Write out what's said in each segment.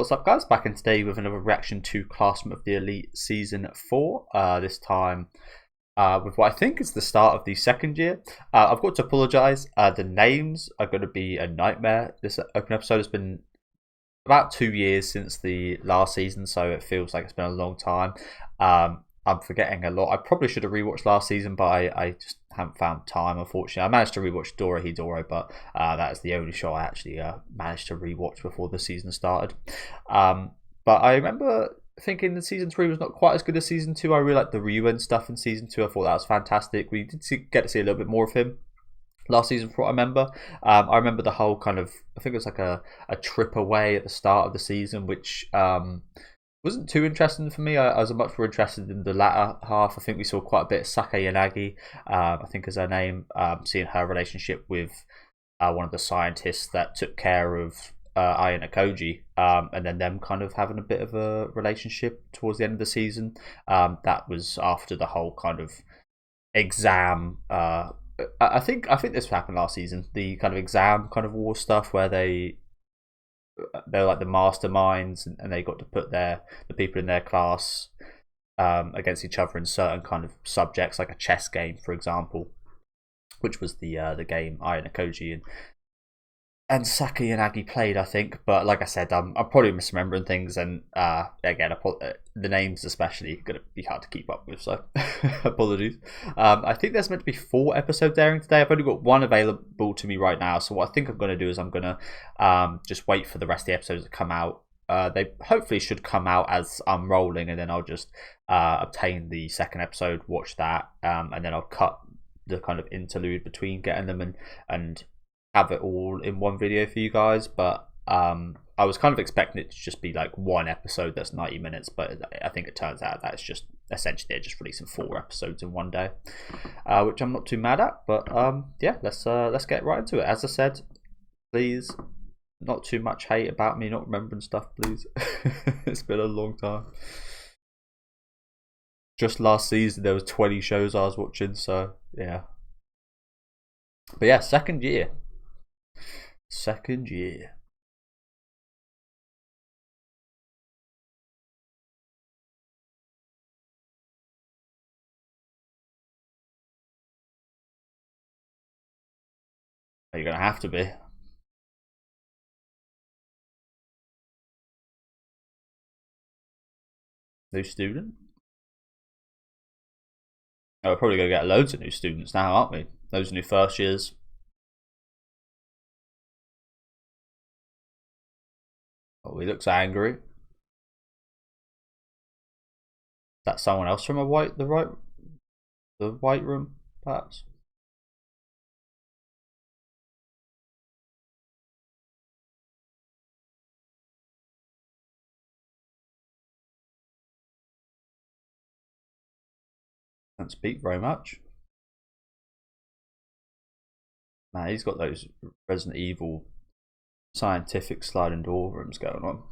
What's up, guys? Back in today with another reaction to Classroom of the Elite Season 4. This time with what I think is the start of the second year. I've got to apologise. The names are going to be a nightmare. This open episode has been about 2 years since the last season, so it feels like it's been a long time. I'm forgetting a lot. I probably should have rewatched last season, but I just haven't found time, unfortunately. I managed to rewatch Dora Hidoro, but that is the only show I actually managed to rewatch before the season started. But I remember thinking that season 3 was not quite as good as season 2. I really liked the Ryuen stuff in season 2. I thought that was fantastic. We did get to see a little bit more of him last season, from what I remember. I remember the whole kind of, I think it was like a trip away at the start of the season, which wasn't too interesting for me. I was much more interested in the latter half. I think we saw quite a bit of Sake Yanagi, I think is her name, seeing her relationship with one of the scientists that took care of Ayana Koji, and then them kind of having a bit of a relationship towards the end of the season. That was after the whole kind of exam. I think this happened last season. The kind of exam kind of war stuff where they're like the masterminds, and they got to put the people in their class against each other in certain kind of subjects, like a chess game, for example, which was the game Ayana Koji and Sake Yanagi played, I think. But like I said, I'm probably misremembering things, and again, the names especially are going to be hard to keep up with, so apologies. I think there's meant to be 4 episodes airing today. I've only got 1 available to me right now, so what I think I'm going to do is I'm going to just wait for the rest of the episodes to come out. They hopefully should come out as I'm rolling, and then I'll just obtain the second episode, watch that, and then I'll cut the kind of interlude between getting them and have it all in one video for you guys. But I was kind of expecting it to just be like 1 episode that's 90 minutes, but I think it turns out that it's just essentially they're just releasing 4 episodes in one day, which I'm not too mad at. But yeah, let's get right into it. As I said, please, not too much hate about me not remembering stuff, please. It's been a long time. Just last season there was 20 shows I was watching, so yeah. But yeah, second year. You're gonna have to be. New student? Oh, we're probably gonna get loads of new students now, aren't we? Those new first years. Oh, he looks angry. Is that someone else from the white room, perhaps? Don't speak very much. Man, he's got those Resident Evil scientific sliding door rooms going on.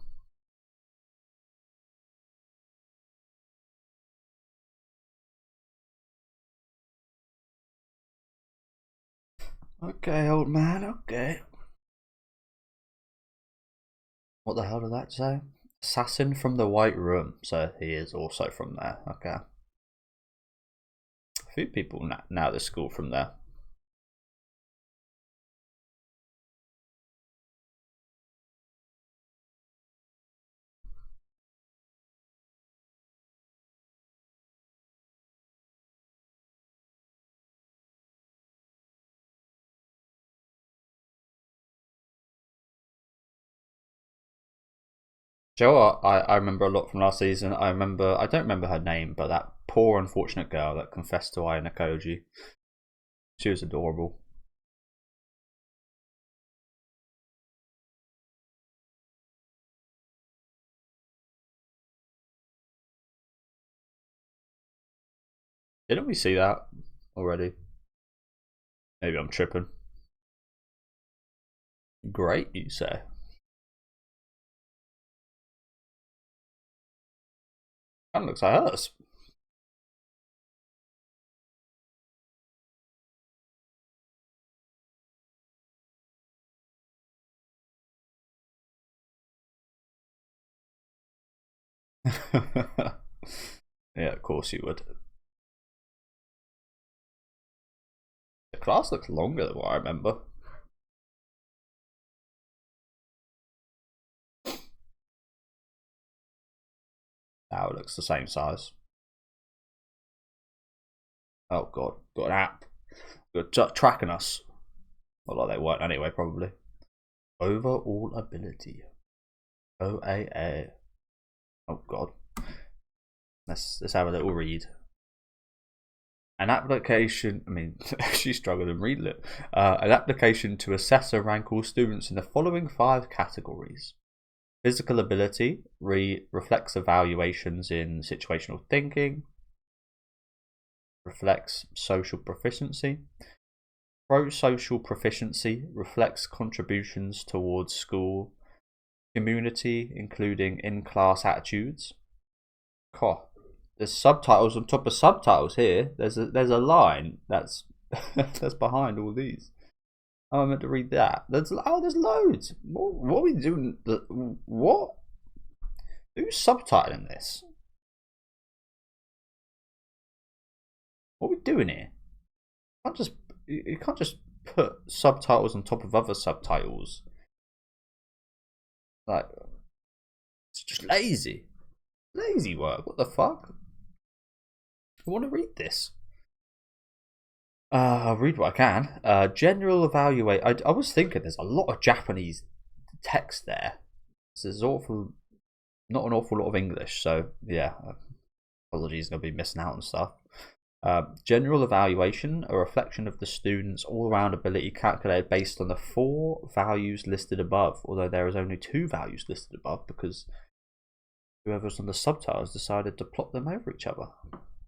Okay, old man, okay. What the hell did that say? Assassin from the White Room. So he is also from there. Okay. A few people now at school from there. Joe, I remember a lot from last season. I don't remember her name, but that poor unfortunate girl that confessed to Ayana Koji. She was adorable. Didn't we see that already? Maybe I'm tripping. Great, you say? That looks like hers. Yeah, of course you would. The class looks longer than what I remember. Now it looks the same size. Oh god, got an app. Got tracking us. Well, like they weren't anyway, probably. Overall ability. OAA. Oh god. Let's have a little read. An application, I mean, she struggled in reading it. An application to assess and rank all students in the following 5 categories. Physical ability reflects evaluations in situational thinking, reflects social proficiency. Pro-social proficiency reflects contributions towards school community, including in-class attitudes. God, there's subtitles on top of subtitles here. There's a line that's that's behind all these. Oh, I meant to read that. There's loads. What are we doing? What? Who's subtitling this? What are we doing here? You can't just put subtitles on top of other subtitles. Like, it's just lazy. Lazy work. What the fuck? I want to read this. I'll read what I can. General evaluate. I was thinking there's a lot of Japanese text there. So there's not an awful lot of English. So yeah, apologies, gonna be missing out on stuff. General evaluation, a reflection of the student's all-round ability calculated based on the 4 values listed above. Although there is only 2 values listed above because whoever's on the subtitles decided to plot them over each other.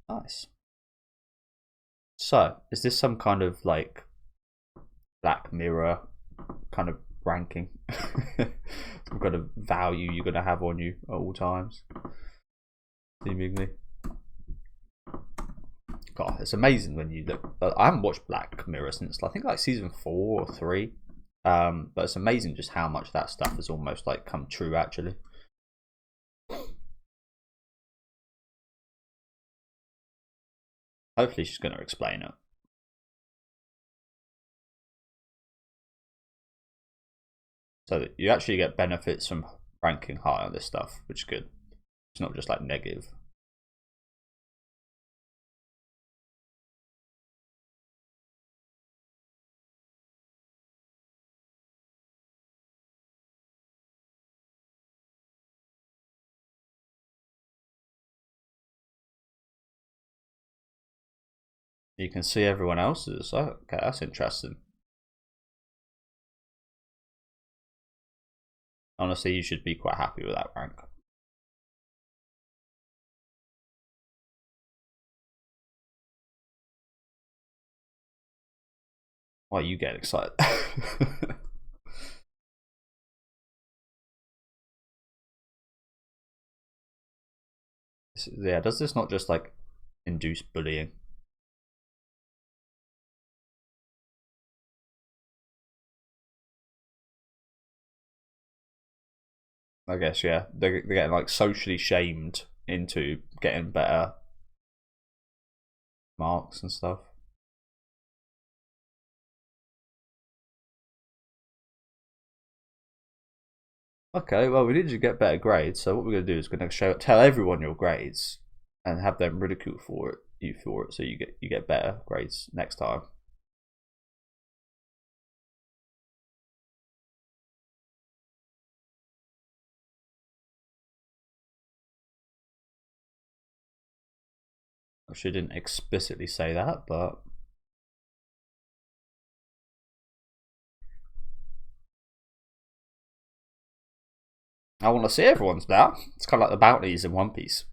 Nice. So, is this some kind of like Black Mirror kind of ranking? Some kind of value you're gonna have on you at all times, seemingly. God, it's amazing when you look. I haven't watched Black Mirror since I think like season 4 or 3. But it's amazing just how much that stuff has almost like come true actually. Hopefully she's going to explain it. So that you actually get benefits from ranking high on this stuff, which is good. It's not just like negative. You can see everyone else's. Oh, okay, that's interesting. Honestly, you should be quite happy with that rank. Why you get excited? Yeah, does this not just like induce bullying? I guess, yeah. They're getting like socially shamed into getting better marks and stuff. Okay, well, we need you to get better grades. So what we're going to do is we're going to tell everyone your grades and have them ridicule you for it, so you get better grades next time. She didn't explicitly say that, but I want to see everyone's now. It's kind of like the bounties in One Piece.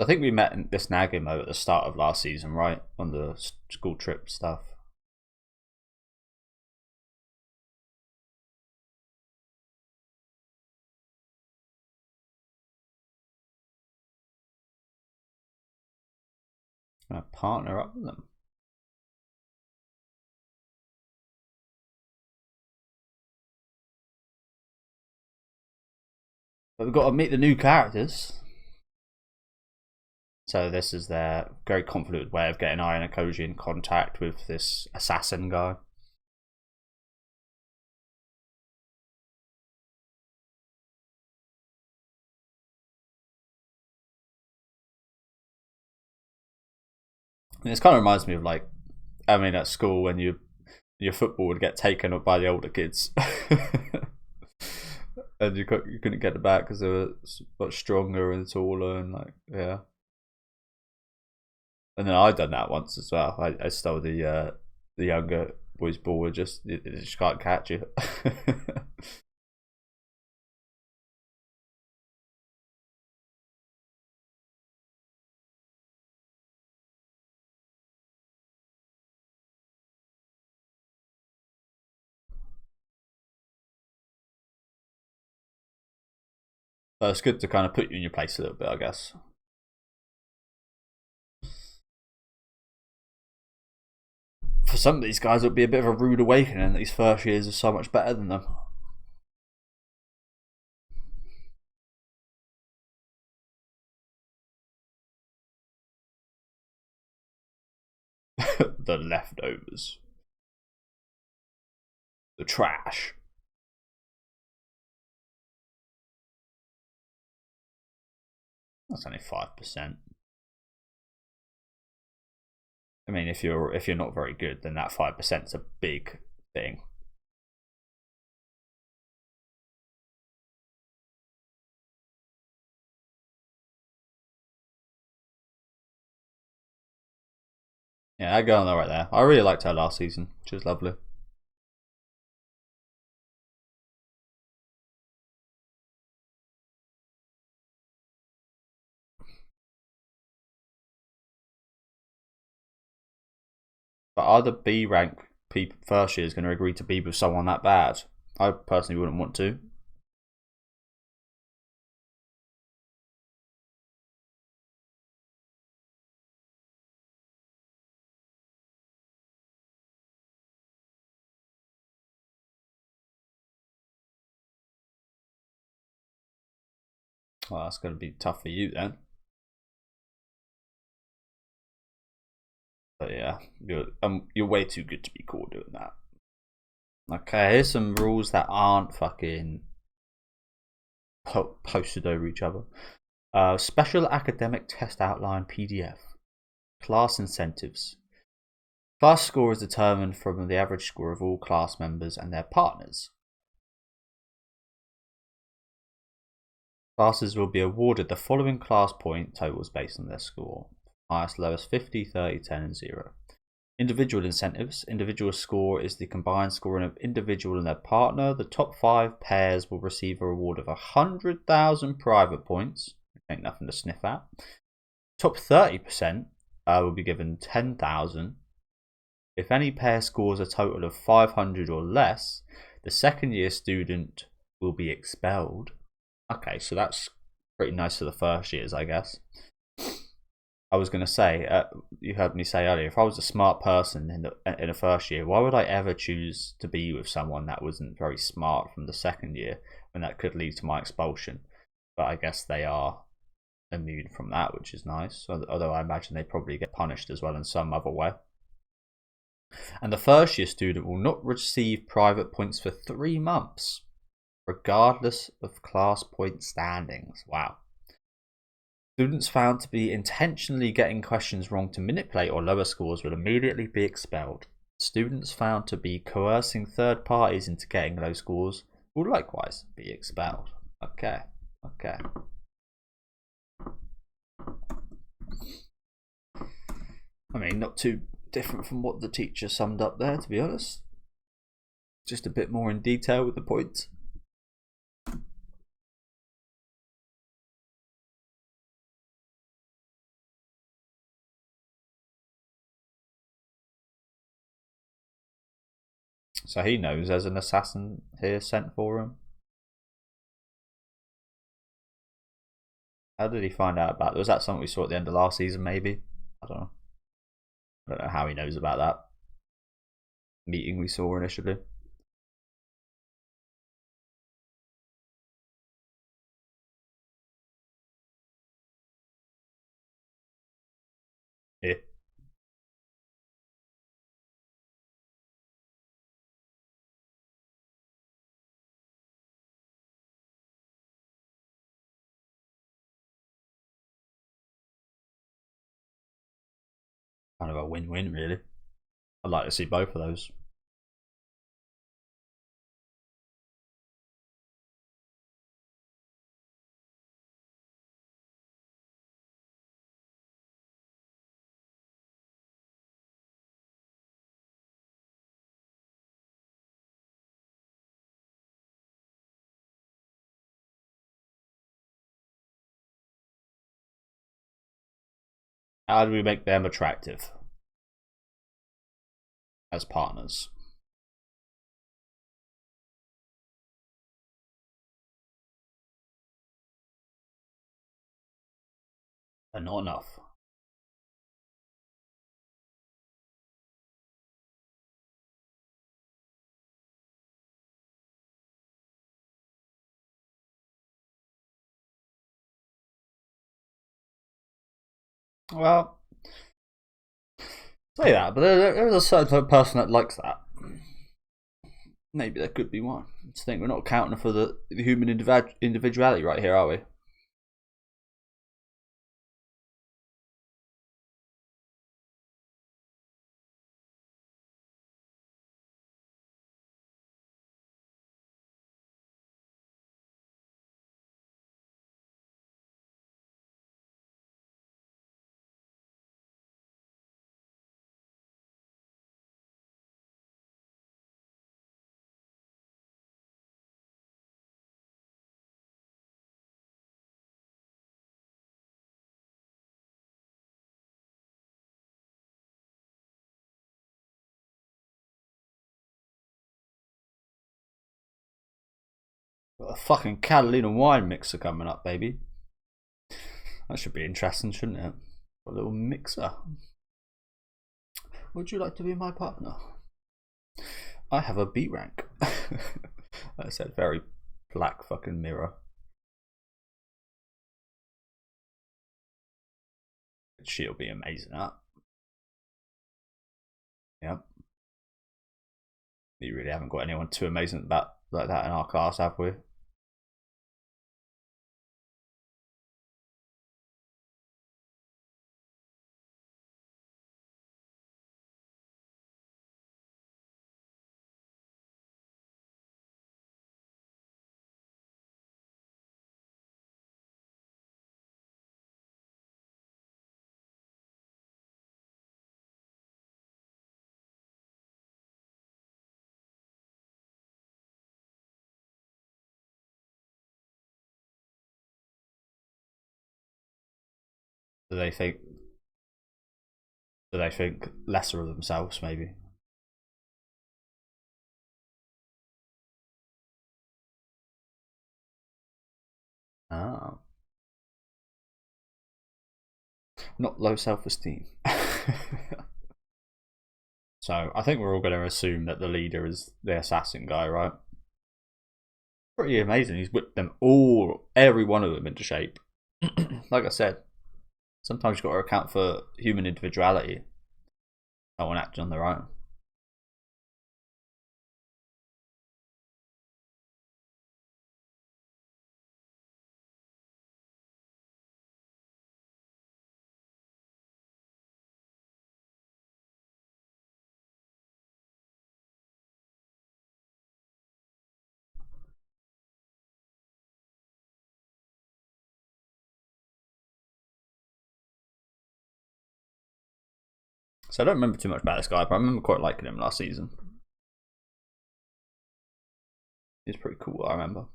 I think we met in this Nagimo at the start of last season, right? On the school trip stuff. I'm gonna partner up with them. But we've got to meet the new characters. So this is their very confident way of getting Ayano Koji in contact with this assassin guy. And this kind of reminds me of, like, I mean, at school when your football would get taken up by the older kids. And you couldn't get it back because they were much stronger and taller and, like, yeah. And then I'd done that once as well. I stole the younger boys' ball. They just can't catch you. So it's good to kind of put you in your place a little bit, I guess. For some of these guys, it'll be a bit of a rude awakening that these first years are so much better than them. The leftovers. The trash. That's only 5%. I mean, if you're not very good, then that 5% is a big thing. Yeah, that girl right there. I really liked her last season. She was lovely. But are the B rank people first years going to agree to be with someone that bad? I personally wouldn't want to. Well, that's going to be tough for you then. But yeah, you're way too good to be caught doing that. Okay, here's some rules that aren't fucking posted over each other. Special academic test outline PDF. Class incentives. Class score is determined from the average score of all class members and their partners. Classes will be awarded the following class point totals based on their score. Highest, lowest, 50, 30, 10 and 0. Individual incentives. Individual score is the combined scoring of individual and their partner. The top 5 pairs will receive a reward of 100,000 private points. Ain't nothing to sniff at. Top 30% will be given 10,000. If any pair scores a total of 500 or less, the second year student will be expelled. Okay, so that's pretty nice for the first years, I guess. I was going to say, you heard me say earlier, if I was a smart person in the first year, why would I ever choose to be with someone that wasn't very smart from the second year when that could lead to my expulsion? But I guess they are immune from that, which is nice. Although I imagine they probably get punished as well in some other way. And the first year student will not receive private points for 3 months, regardless of class point standings. Wow. Students found to be intentionally getting questions wrong to manipulate or lower scores will immediately be expelled. Students found to be coercing third parties into getting low scores will likewise be expelled. Okay. I mean, not too different from what the teacher summed up there, to be honest. Just a bit more in detail with the points. So he knows there's an assassin here sent for him. How did he find out about it? Was that something we saw at the end of last season, maybe? I don't know. I don't know how he knows about that meeting we saw initially. Yeah. Kind of a win-win, really. I'd like to see both of those. How do we make them attractive as partners? And not enough. Well, say that, but there's a certain type of person that likes that. Maybe there could be one. I just think we're not accounting for the human individuality right here, are we? Got a fucking Catalina wine mixer coming up, baby. That should be interesting, shouldn't it? A little mixer. Would you like to be my partner? I have a B rank. I said very black fucking mirror. She'll be amazing at. Yep. We really haven't got anyone too amazing like that in our class, have we? Do they think? Do they think lesser of themselves, maybe? Ah, not low self-esteem. So I think we're all going to assume that the leader is the assassin guy, right? Pretty amazing. He's whipped them all, every one of them, into shape. Like I said, sometimes you've got to account for human individuality. No one acting on their own. So I don't remember too much about this guy, but I remember quite liking him last season. He's pretty cool, I remember.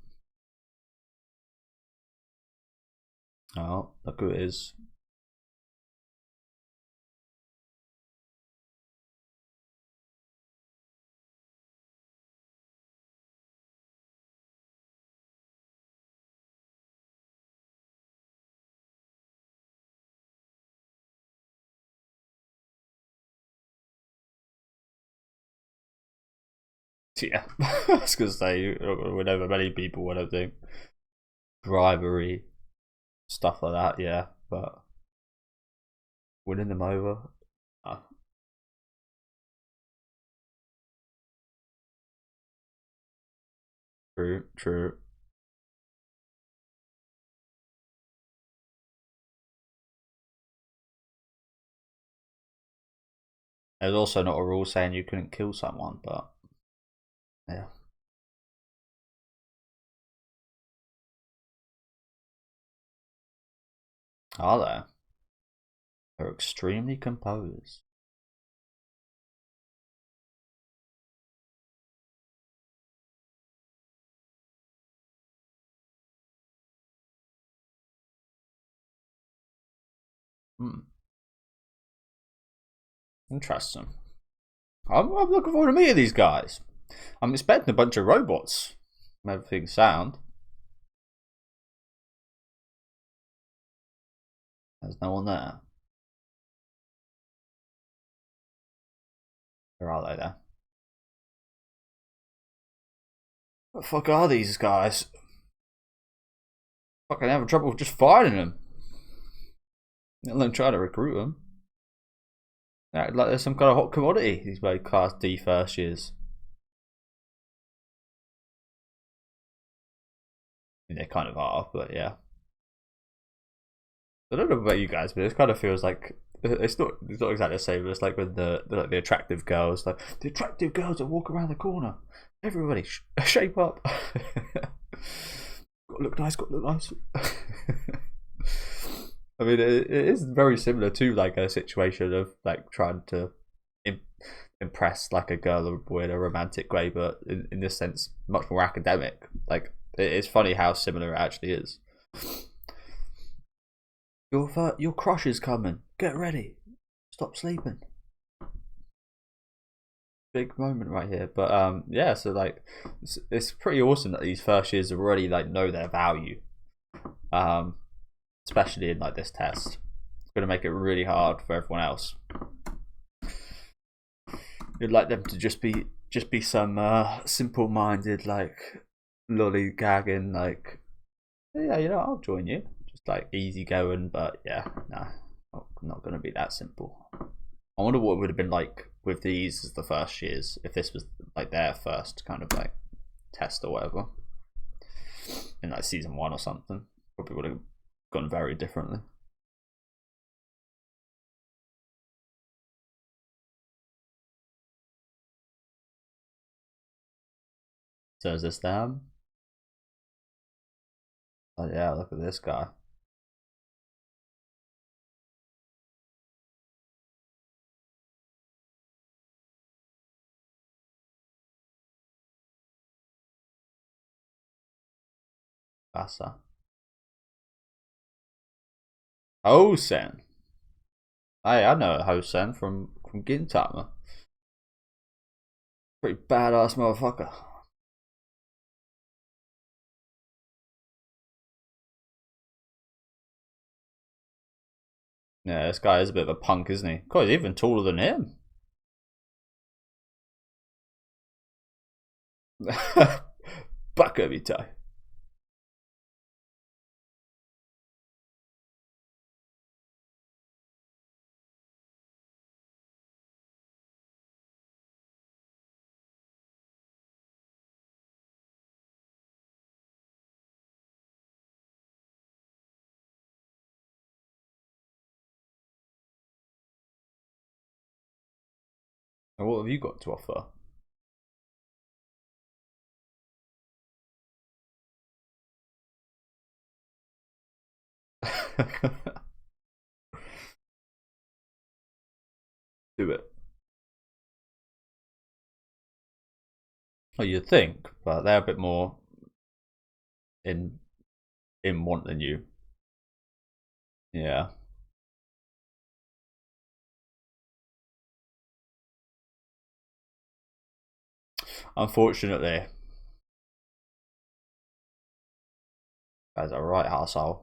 Oh, look who it is. Yeah, I was gonna say you're not gonna win over many people. I don't think bribery stuff like that. Yeah, but winning them over. Uh, true, true. There's also not a rule saying you couldn't kill someone, but yeah. Are they? They're extremely composed. Hmm. Interesting. I'm looking forward to meeting these guys. I'm expecting a bunch of robots. Everything's sound. There's no one there. Where are they there? What the fuck are these guys? Fucking having trouble just finding them. Let alone trying to recruit them. Like there's some kind of hot commodity. These very class D first years. I mean, they kind of are, but yeah. I don't know about you guys, but it kind of feels like it's not exactly the same. It's like with the attractive girls, like the attractive girls that walk around the corner. Everybody, shape up. Got to look nice. Got to look nice. I mean, it is very similar to like a situation of like trying to impress like a girl or boy in a romantic way, but in this sense, much more academic. Like it's funny how similar it actually is. Your crush is coming. Get ready. Stop sleeping. Big moment right here. But yeah. So like, it's pretty awesome that these first years already like know their value. Um, especially in like this test. It's gonna make it really hard for everyone else. You'd like them to just be some simple-minded like lollygagging like yeah, I'll join you. Just like easy going, but yeah, nah, not gonna be that simple. I wonder what it would have been like with these as the first years if this was like their first kind of like test or whatever in like season one or something. Probably would have gone very differently. So is this them? Oh yeah, look at this guy. Bassa. Hosen. Hey, I know Hosen from Gintama. Pretty badass motherfucker. Yeah, this guy is a bit of a punk, isn't he? God, he's even taller than him. Bakavita. What have you got to offer? Do it. Well, you'd think, but they're a bit more in want than you. Yeah. Unfortunately, that's a right arsehole.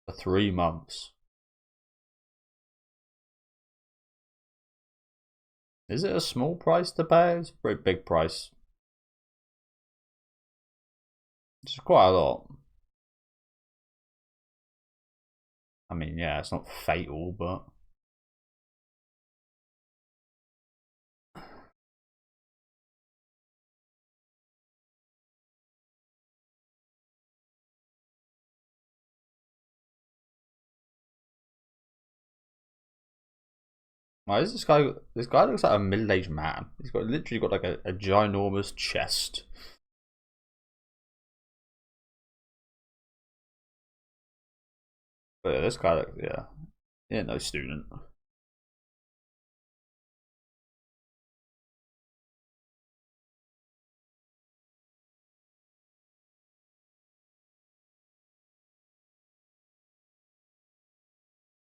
For 3 months. Is it a small price to pay? It's a very big price. It's quite a lot. I mean, yeah, it's not fatal, but... Why is this guy? This guy looks like a middle-aged man. He's got literally got like a ginormous chest. But yeah, this guy, yeah, no student.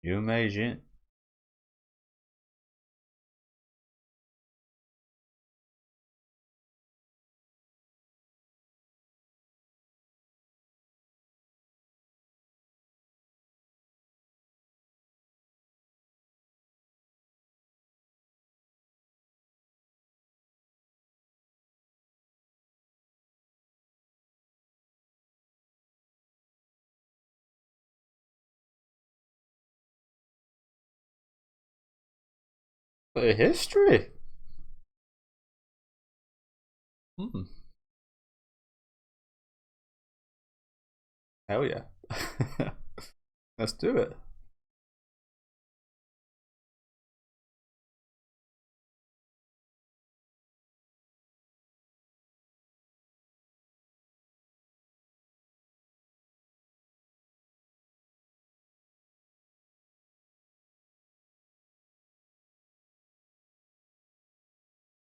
You imagine? But a history. Hell yeah. Let's do it.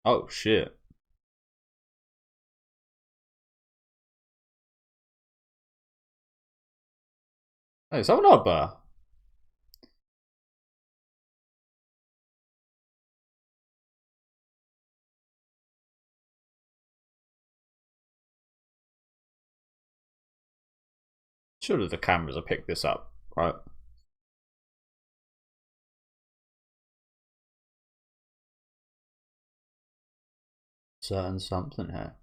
Oh shit. Hey, someone up, Surely the cameras have picked this up, right? Certain something here.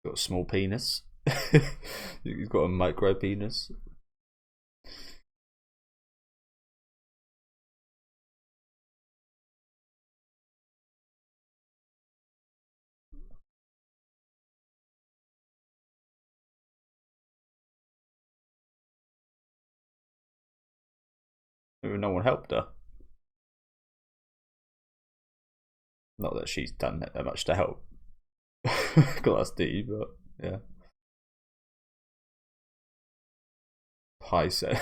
Got a small penis. He's got a micro penis. Maybe no one helped her. Not that she's done that much to help. Class D, but yeah. Paisen.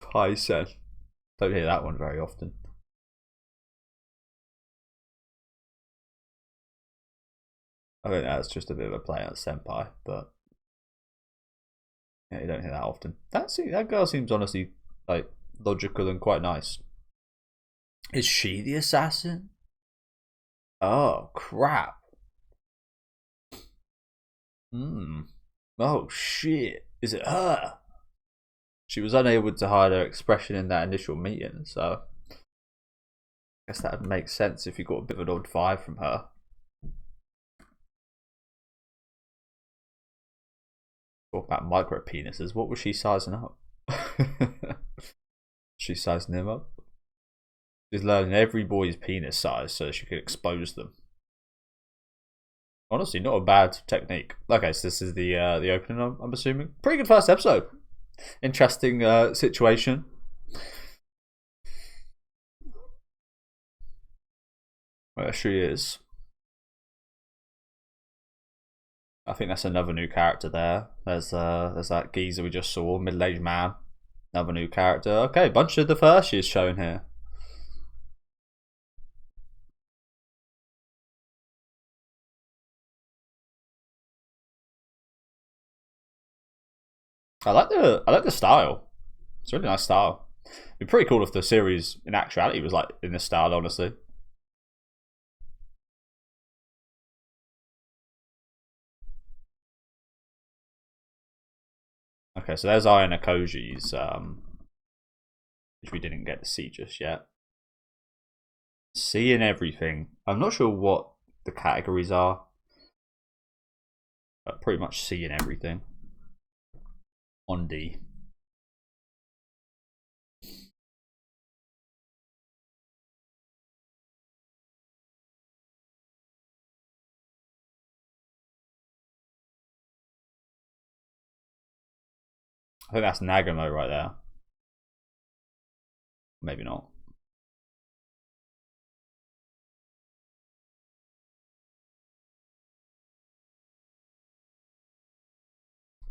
Paisen. Don't hear that one very often. I think that's just a bit of a play on senpai, but yeah, you don't hear that often. That girl seems honestly like logical and quite nice. Is she the assassin? Oh crap. Oh shit. Is it her? She was unable to hide her expression in that initial meeting, so I guess that would make sense if you got a bit of an odd vibe from her. Talk about micro penises. What was she sizing up? She's sizing him up. She's learning every boy's penis size so she could expose them. Honestly, not a bad technique. Okay, so this is the opening. I'm assuming pretty good first episode. Interesting situation. There she is. I think that's another new character there. There's that geezer we just saw, middle-aged man. Another new character. Okay, bunch of the first years shown here. I like the style. It's a really nice style. It'd be pretty cool if the series in actuality was like in this style, honestly. Okay, so there's Ayanokoji's, which we didn't get to see just yet. Seeing everything. I'm not sure what the categories are, but pretty much seeing everything on D. I think that's Nagamo right there. Maybe not.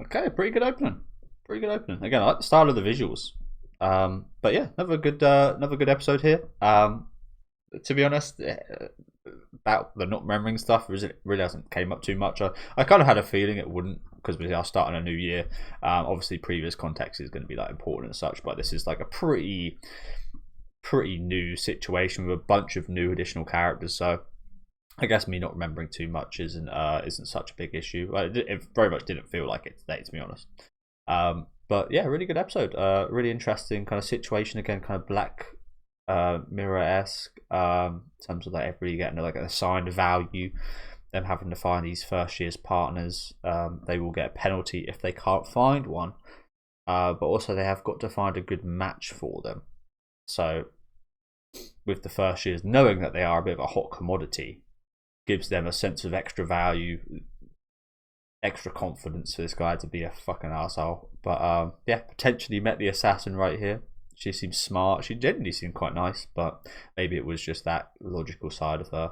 Okay, pretty good opening. Pretty good opening. Again, I like the style of the visuals. But yeah, another good episode here. To be honest, about the not remembering stuff really hasn't came up too much. I kind of had a feeling it wouldn't because we are starting a new year. Obviously, previous context is going to be like important and such, but this is like a pretty new situation with a bunch of new additional characters. So I guess me not remembering too much isn't such a big issue. It very much didn't feel like it today, to be honest. But yeah, really good episode. Really interesting kind of situation again, kind of Black Mirror-esque in terms of like everybody getting like an assigned value. Them having to find these first year's partners. They will get a penalty if they can't find one. But also they have got to find a good match for them. So with the first years knowing that they are a bit of a hot commodity, gives them a sense of extra value, extra confidence for this guy to be a fucking asshole. But yeah, potentially met the assassin right here. She seems smart. She genuinely seemed quite nice, but maybe it was just that logical side of her.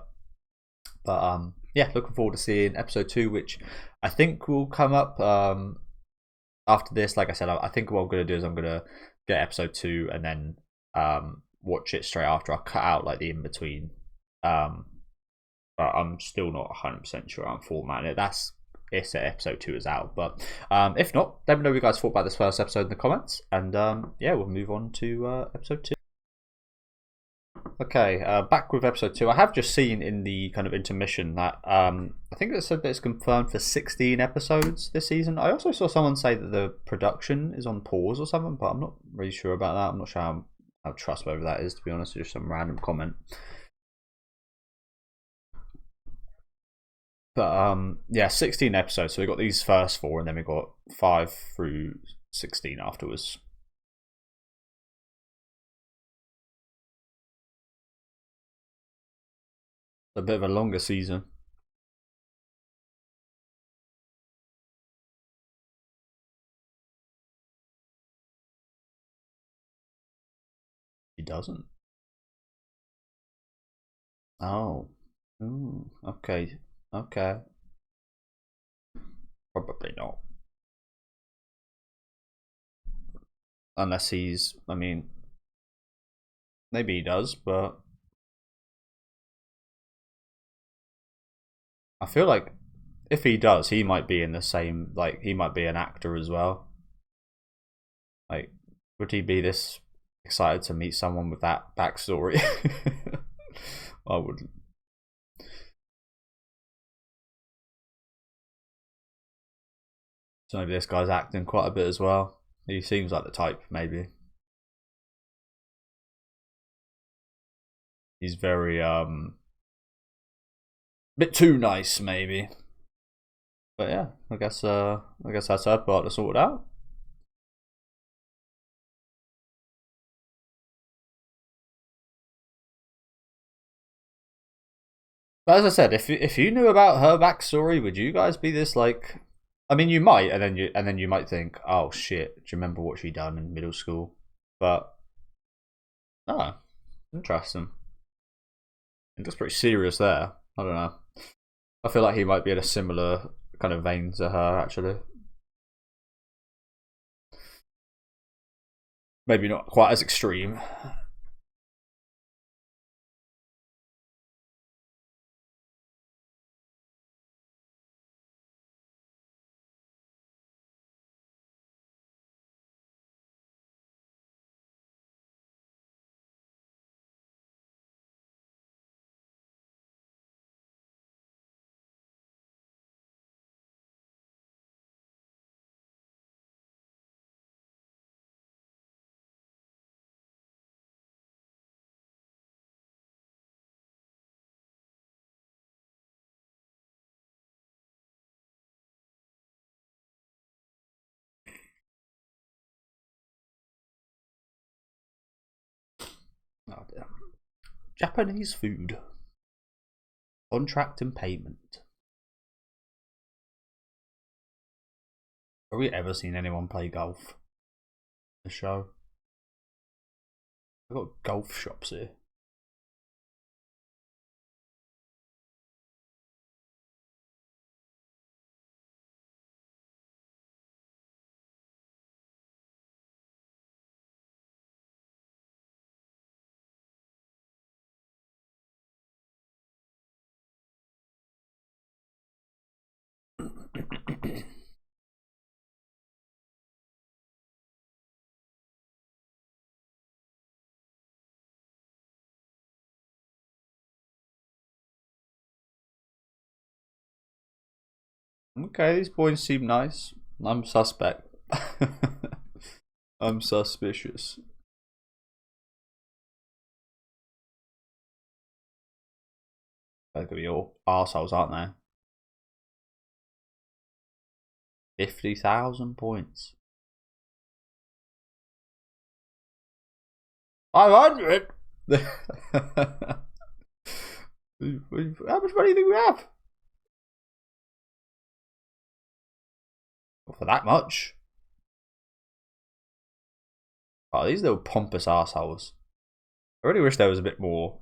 But yeah, looking forward to seeing episode 2, which I think will come up after this. Like I said, I think what I'm going to do is I'm going to get episode 2 and then watch it straight after. I'll cut out like the in between. But I'm still not 100% sure I'm formatting it. That's if episode 2 is out. But if not, let me know what you guys thought about this first episode in the comments. And yeah, we'll move on to episode 2. Okay, back with episode 2. I have just seen in the kind of intermission that I think it said that it's confirmed for 16 episodes this season. I also saw someone say that the production is on pause or something, but I'm not really sure about that. I'm not sure how trustworthy that is, to be honest. Just some random comment. But yeah, 16 episodes. So we got these first 4, and then we got 5 through 16 afterwards. A bit of a longer season. He doesn't. Oh. Ooh, okay. Okay. Probably not. Unless he's, I mean, maybe he does, but I feel like if he does, he might be in the same, like, he might be an actor as well. Like, would he be this excited to meet someone with that backstory? I wouldn't. So maybe this guy's acting quite a bit as well. He seems like the type, maybe. He's very bit too nice, maybe. But yeah, I guess that's her part to sort it out. But as I said, if you knew about her backstory, would you guys be this like? I mean, you might, and then you might think, oh shit, do you remember what she done in middle school? But oh, interesting. It looks pretty serious there. I don't know. I feel like he might be in a similar kind of vein to her, actually. Maybe not quite as extreme. Japanese food. Contract and payment. Have we ever seen anyone play golf? The show. I've got golf shops here. Okay, these boys seem nice. I'm suspect. I'm suspicious. They're gonna be all arseholes, aren't they? 50,000 points. 500? How much money do we have? Not for that much. Oh, these little pompous assholes. I really wish there was a bit more.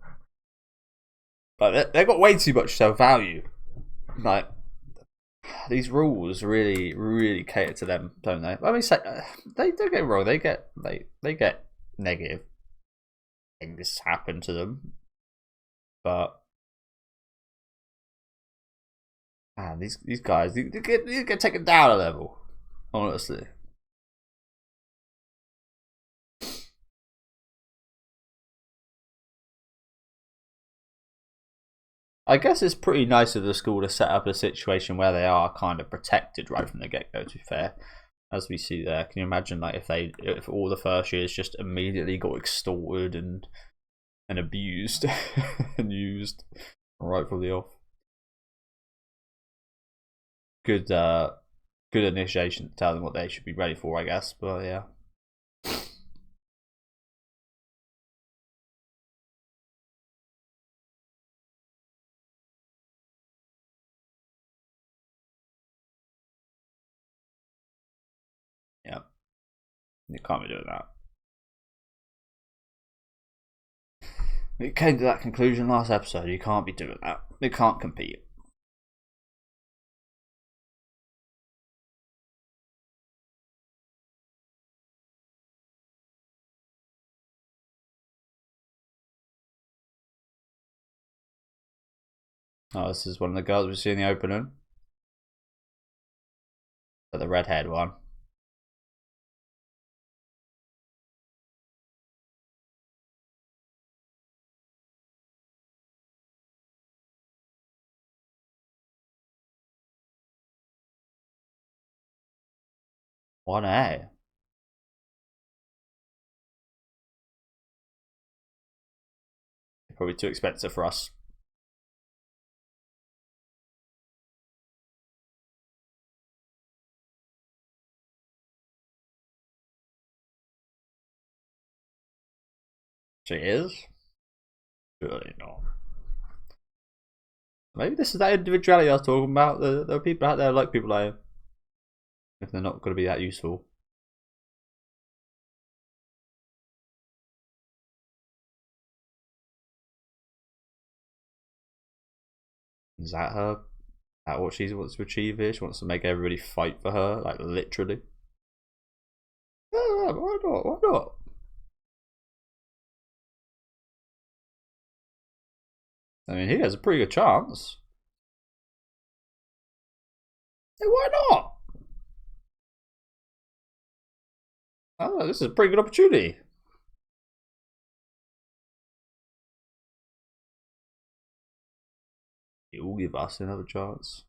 But they've got way too much self value. Like, these rules really, really cater to them, don't they? I mean, they don't get wrong. They get negative things happen to them, but man, these guys, you get taken down a level. Honestly. I guess it's pretty nice of the school to set up a situation where they are kind of protected right from the get-go, to be fair. As we see there, can you imagine like if all the first years just immediately got extorted and abused and used right from the off? Good good initiation to tell them what they should be ready for, I guess. But yeah. Yeah. You can't be doing that. We came to that conclusion last episode. You can't be doing that. You can't compete. Oh, this is one of the girls we see in the opening. The red-haired one. One A. Probably too expensive for us. She is? Surely not. Maybe this is that individuality I was talking about. There are people out there like people like if they're not going to be that useful. Is that her? Is that what she wants to achieve here? She wants to make everybody fight for her, like literally. Yeah, why not? Why not? I mean, he has a pretty good chance. Hey, why not? Oh, this is a pretty good opportunity. He will give us another chance.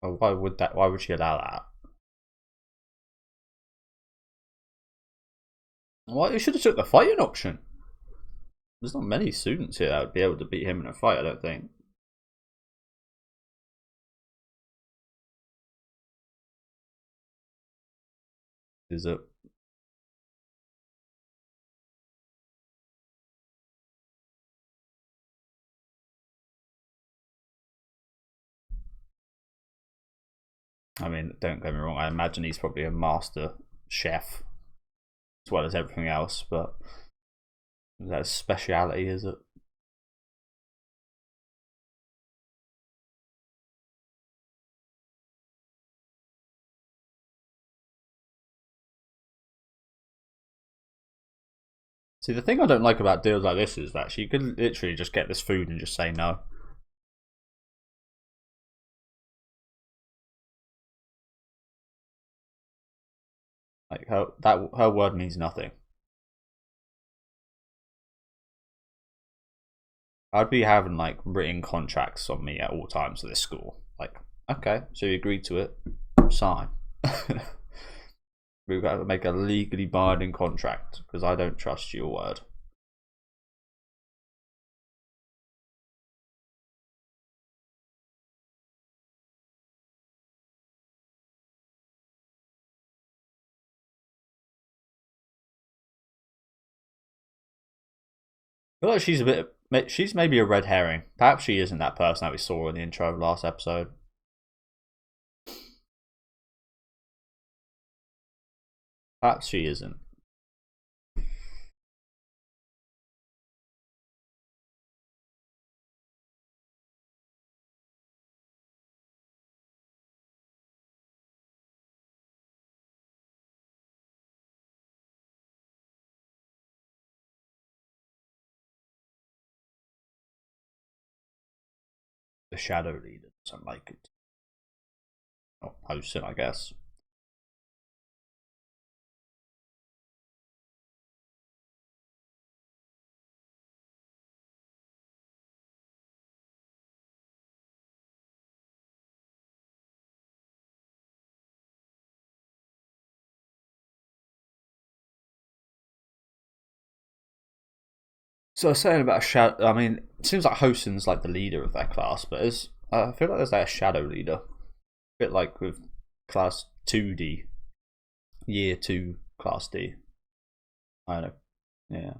Well, why would she allow that? Why you should have took the fighting option. There's not many students here that would be able to beat him in a fight, I don't think. Is it? I mean, don't get me wrong, I imagine he's probably a master chef as well as everything else, but that a speciality, is it? See, the thing I don't like about deals like this is that she could literally just get this food and just say no. Like her word means nothing. I'd be having like written contracts on me at all times at this school. Like, okay, so you agreed to it, sign. We've got to make a legally binding contract because I don't trust your word. I feel like she's a bit. She's maybe a red herring. Perhaps she isn't that person that we saw in the intro of last episode. Perhaps she isn't. The shadow leader doesn't like it. Oh, hosting, I guess. So I was saying about a shadow. I mean, it seems like Hostin's like the leader of their class, but I feel like there's like a shadow leader, a bit like with class 2D, year 2 class D. I don't know. Yeah.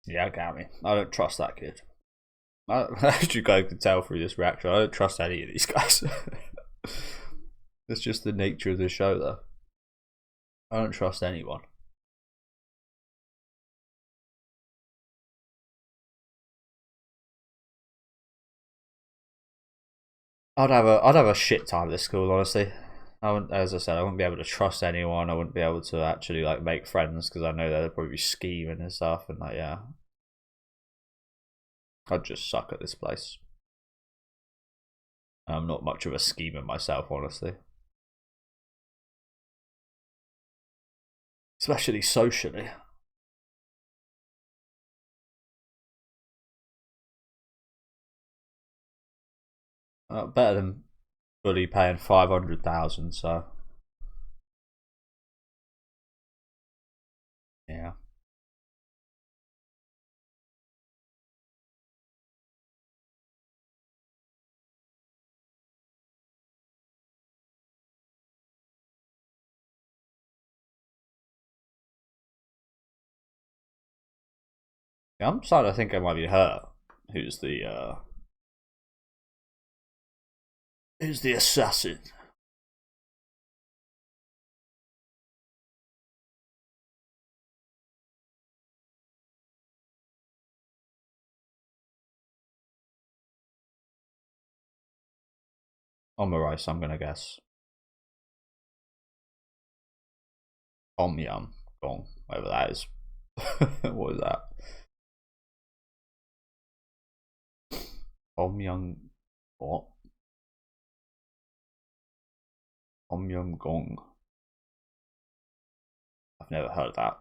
Yeah, got me. I don't trust that kid. As you guys can tell through this reaction, I don't trust any of these guys. It's just the nature of the show, though. I don't trust anyone. I'd have a shit time at this school, honestly. I wouldn't, as I said, I wouldn't be able to trust anyone. I wouldn't be able to actually like make friends because I know they'd probably be scheming and stuff. And like, yeah, I'd just suck at this place. I'm not much of a schemer myself, honestly. Especially socially. Better than fully paying 500,000. So yeah. Yeah, I'm starting to think it might be her who's the assassin. On the rice, I'm gonna guess. Tom Yum Gong, whatever that is. What is that? Tom Yum what? Tom Yum Gong. I've never heard of that.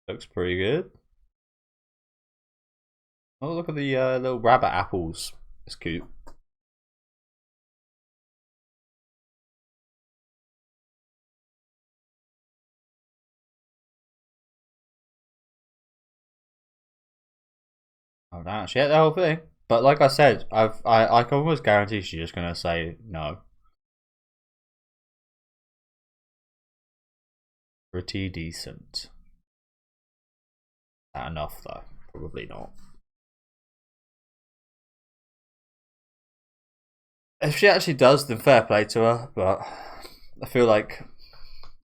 Looks pretty good. Oh, look at the little rabbit apples. It's cute. Oh, no, actually, yeah, the whole thing. But like I said, I can almost guarantee she's just gonna say no. Pretty decent. Not enough though. Probably not. If she actually does, then fair play to her. But I feel like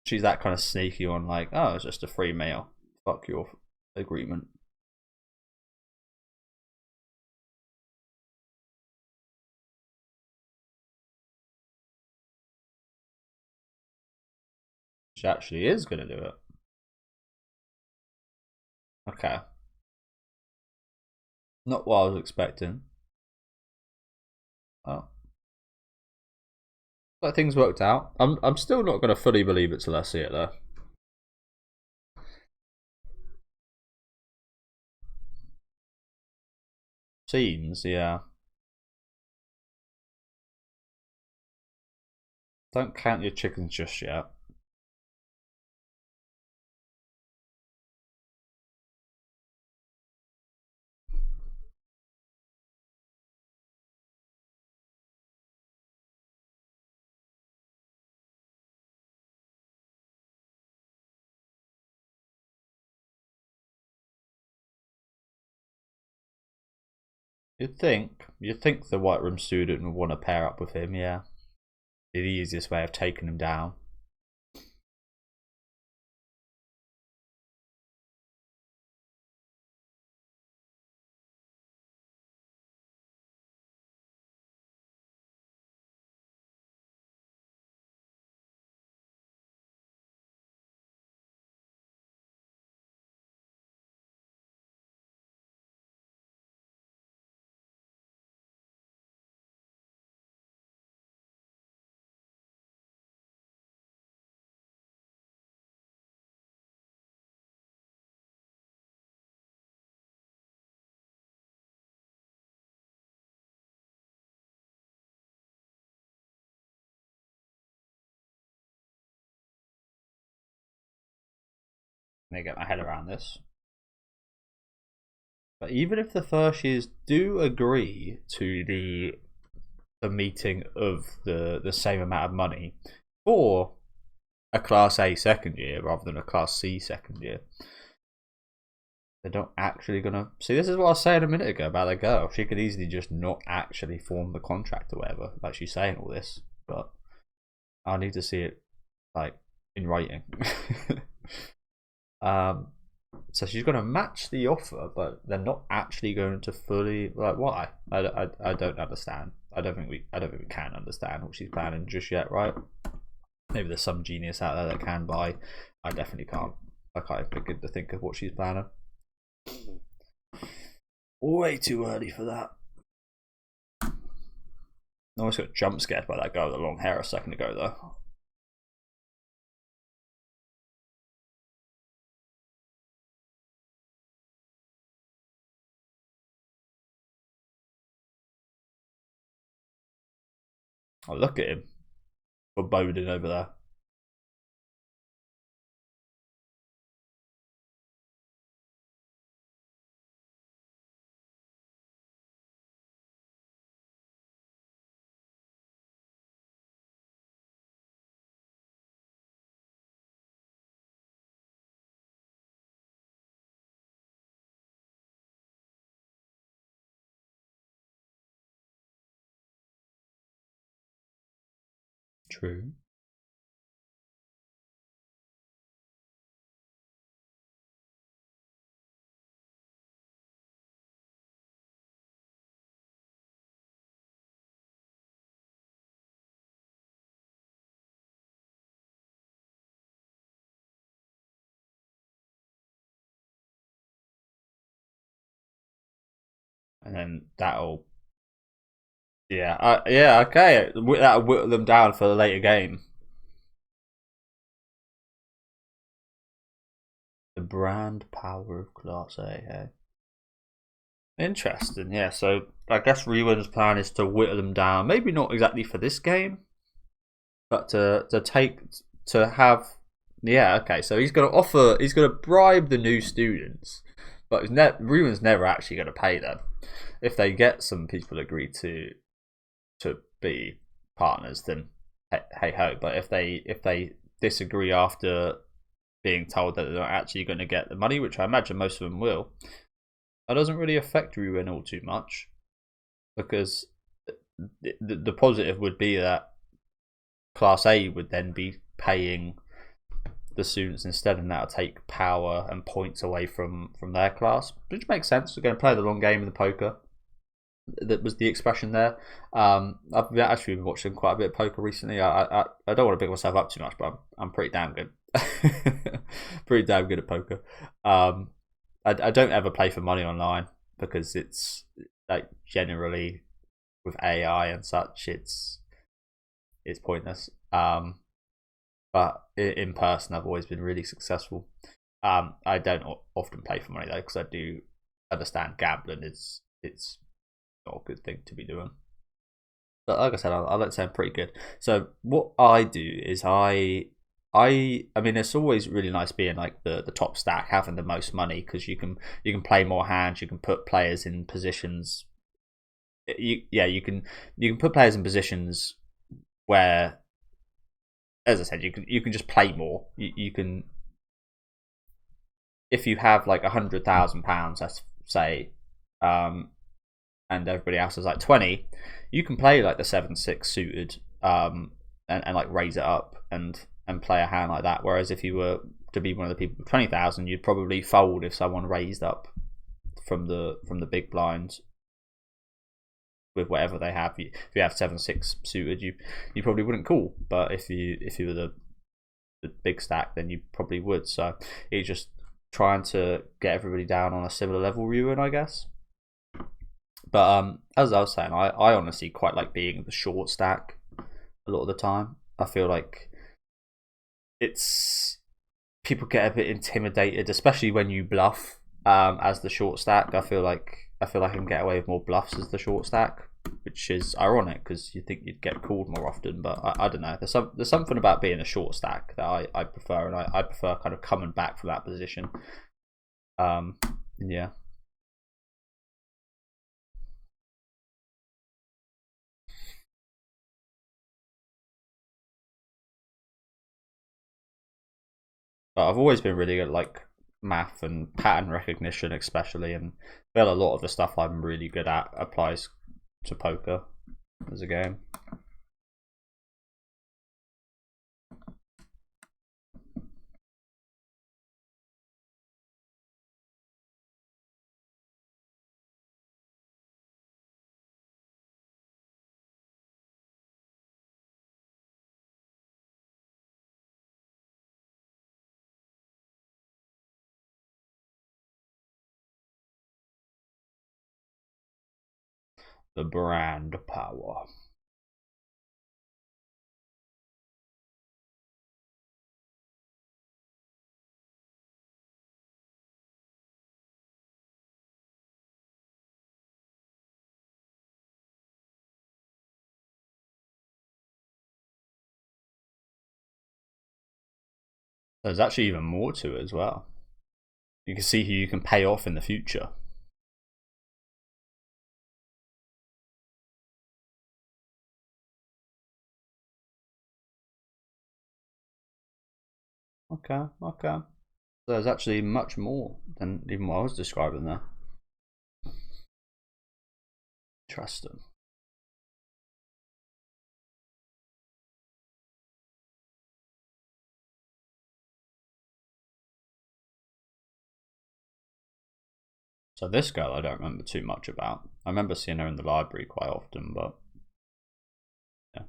she's that kind of sneaky one. Like, oh, it's just a free meal. Fuck your agreement. She actually is gonna do it. Okay. Not what I was expecting. Oh. But things worked out. I'm still not gonna fully believe it till I see it though. Seems, yeah. Don't count your chickens just yet. You'd think the White Room student would want to pair up with him, yeah. Be the easiest way of taking him down. Let me get my head around this. But even if the first years do agree to the meeting of the same amount of money for a Class A second year rather than a Class C second year, they're not actually gonna see. This is what I was saying a minute ago about the girl. She could easily just not actually form the contract or whatever. Like she's saying all this, but I need to see it like in writing. So she's going to match the offer, but they're not actually going to fully like why? I don't understand. I don't think we can understand what she's planning just yet, right? Maybe there's some genius out there that can buy. I definitely can't. I can't begin to think of what she's planning. Way too early for that. I almost got jump scared by that guy with the long hair a second ago, though. Oh, look at him. Foreboding over there. True. And then that'll, yeah, yeah, okay. That'll whittle them down for the later game. The brand power of Class A. Hey? Interesting. Yeah. So I guess Rewin's plan is to whittle them down. Maybe not exactly for this game, but to have. Yeah. Okay. So he's gonna offer. He's gonna bribe the new students, but Rewin's never actually gonna pay them. If they get some people agree to be partners, then hey ho. But if they disagree after being told that they're not actually going to get the money, which I imagine most of them will, that doesn't really affect Ruin all too much, because the positive would be that Class A would then be paying the students instead, and that'll take power and points away from their class, which makes sense. We're going to play the long game in the poker. That was the expression there. I've actually been watching quite a bit of poker recently. I don't want to pick myself up too much, but I'm pretty damn good. Pretty damn good at poker. I don't ever play for money online because it's like generally with AI and such, it's pointless. But in person, I've always been really successful. I don't often play for money though, because I do understand gambling it's not a good thing to be doing. But like I said, I like to say I'm pretty good. So what I do is I mean, it's always really nice being like the top stack, having the most money, because you can play more hands, you can put players in positions. You can put players in positions where, as I said, you can just play more. You can, if you have like £100,000, let's say, and everybody else is like 20, you can play like the 7-6 suited, and like raise it up and play a hand like that. Whereas if you were to be one of the people with 20,000, you'd probably fold if someone raised up from the big blind with whatever they have. If you have 7-6 suited, you probably wouldn't call. But if you were the big stack, then you probably would. So it's just trying to get everybody down on a similar level, Ruin, I guess. But as I was saying, I honestly quite like being the short stack a lot of the time. I feel like it's, people get a bit intimidated, especially when you bluff as the short stack. I feel like I can get away with more bluffs as the short stack, which is ironic because you think you'd get called more often. But I don't know. There's something about being a short stack that I prefer, and I prefer kind of coming back from that position. Yeah. But I've always been really good at like math and pattern recognition, especially, and I feel a lot of the stuff I'm really good at applies to poker as a game. The brand power. There's actually even more to it as well. You can see who you can pay off in the future. Okay, okay. So there's actually much more than even what I was describing there. Interesting. So this girl I don't remember too much about. I remember seeing her in the library quite often, but yeah.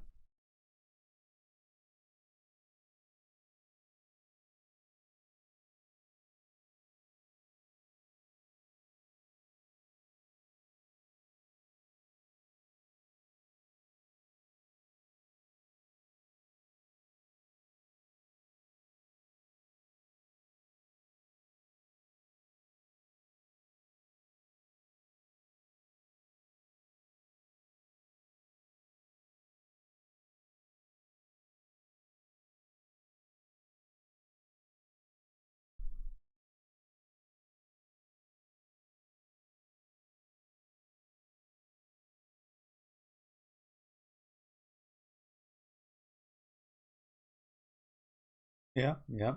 Yeah, yeah.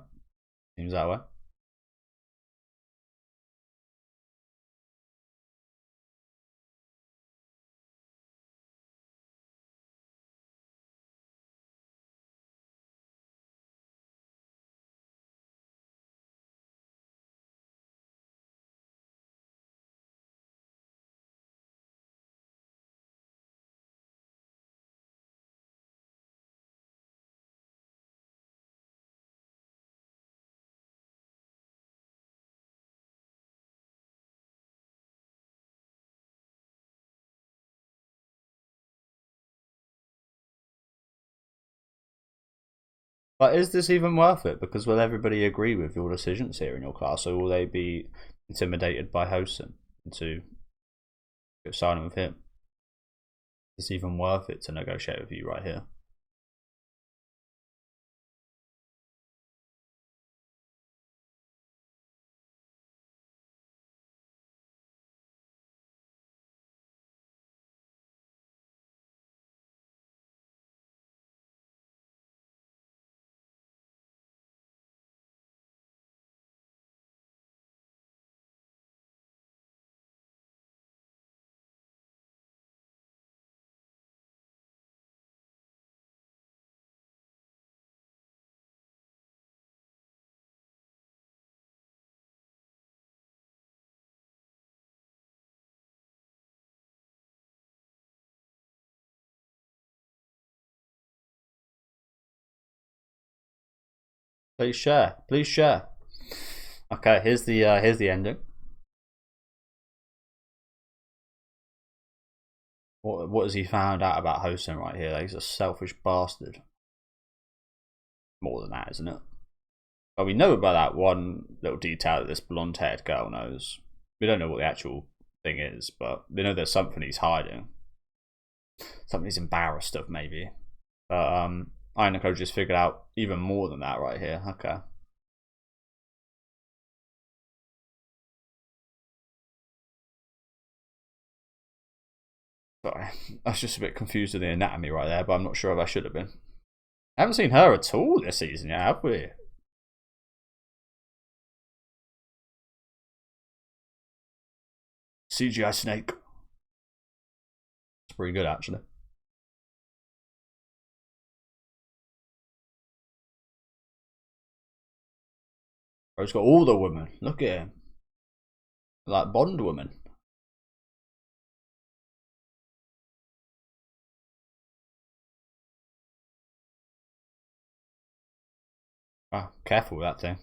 Seems that way. But is this even worth it? Because will everybody agree with your decisions here in your class, or will they be intimidated by Hosen into signing with him? Is this even worth it to negotiate with you right here? Please share. Please share. Okay, here's the ending. What has he found out about Hosen right here? That he's a selfish bastard. More than that, isn't it? But we know about that one little detail that this blonde-haired girl knows. We don't know what the actual thing is, but we know there's something he's hiding. Something he's embarrassed of, maybe. But Einako just figured out even more than that right here. Okay. Sorry, I was just a bit confused with the anatomy right there, but I'm not sure if I should have been. I haven't seen her at all this season yet, have we? CGI snake. It's pretty good, actually. He's got all the women. Look at him. Like Bond woman. Oh, careful with that thing.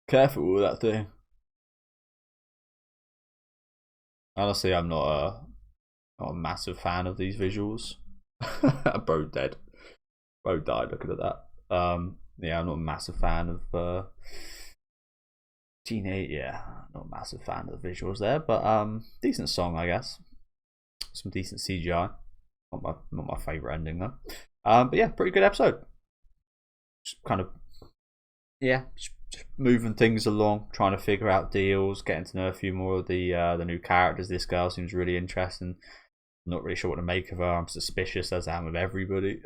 Careful with that thing. Honestly, I'm not a massive fan of these visuals. Bro dead. Bro died looking at that. Yeah, I'm not a massive fan of Teenage. Yeah, not a massive fan of the visuals there, but decent song, I guess. Some decent CGI. Not my favorite ending though. But yeah, pretty good episode. Just kind of just moving things along, trying to figure out deals, getting to know a few more of the new characters. This girl seems really interesting. I'm not really sure what to make of her. I'm suspicious, as I am of everybody.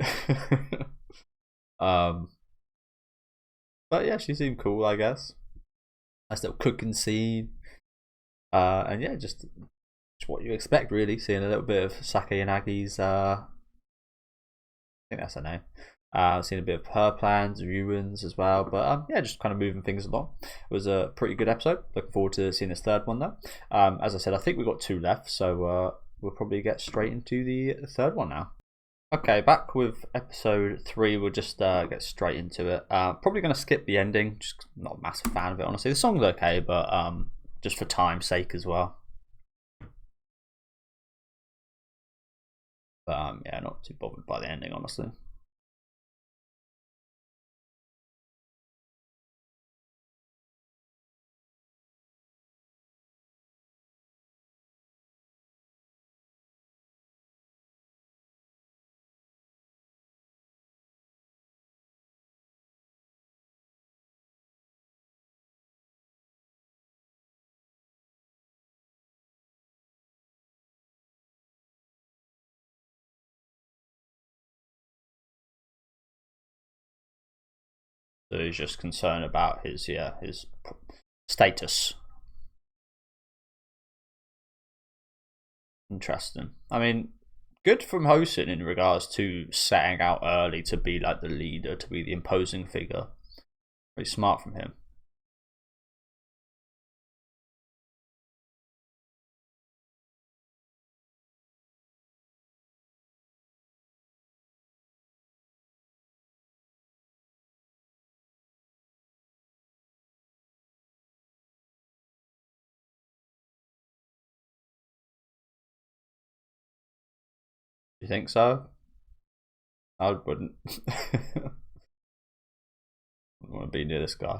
But yeah, she seemed cool, I guess. Nice little cooking scene. And yeah, just what you expect, really. Seeing a little bit of Sake Yanagi's. I think that's her name. Seen a bit of her plans, Ewan's as well, but yeah, just kind of moving things along. It was a pretty good episode. Looking forward to seeing this third one though. As I said, I think we've got 2 left, so we'll probably get straight into the third one now. Okay, back with episode 3. We'll just get straight into it. Probably going to skip the ending. Just not a massive fan of it, honestly. The song's okay, but just for time's sake as well. But yeah, not too bothered by the ending, honestly. So he's just concerned about his status. Interesting. I mean, good from Hosen in regards to setting out early to be like the leader, to be the imposing figure. Very smart from him. You think so? I wouldn't. I wouldn't want to be near this guy.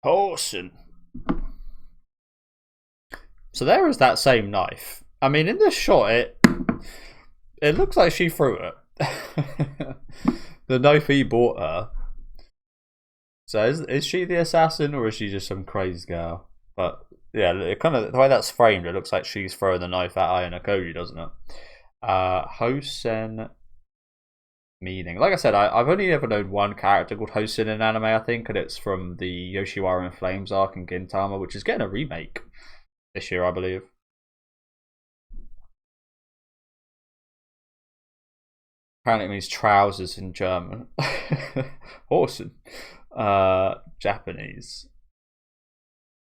Hosen. So there is that same knife. I mean, in this shot, it looks like she threw it. The knife he bought her. So is she the assassin, or is she just some crazy girl? But yeah, it kind of the way that's framed, it looks like she's throwing the knife at Ayana Koji, doesn't it? Hosen meaning. Like I said, I've only ever known one character called Hosen in anime, I think, and it's from the Yoshiwara in Flames arc in Gintama, which is getting a remake this year, I believe. Apparently it means trousers in German. Awesome. Japanese.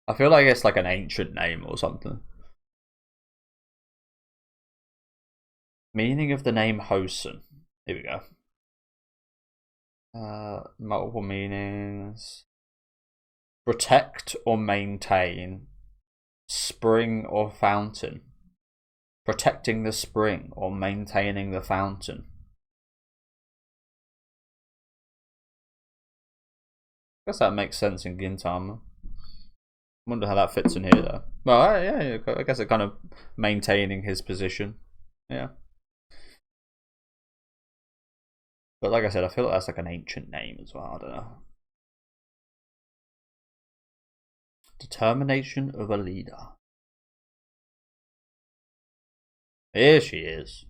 I feel like it's like an ancient name or something. Meaning of the name Hosen. Here we go. Multiple meanings. Protect or maintain. Spring or fountain. Protecting the spring or maintaining the fountain. I guess that makes sense in Gintama. Wonder how that fits in here though. Well, yeah, I guess it kind of maintaining his position. Yeah. But like I said, I feel like that's like an ancient name as well. I don't know. Determination of a leader. Here she is.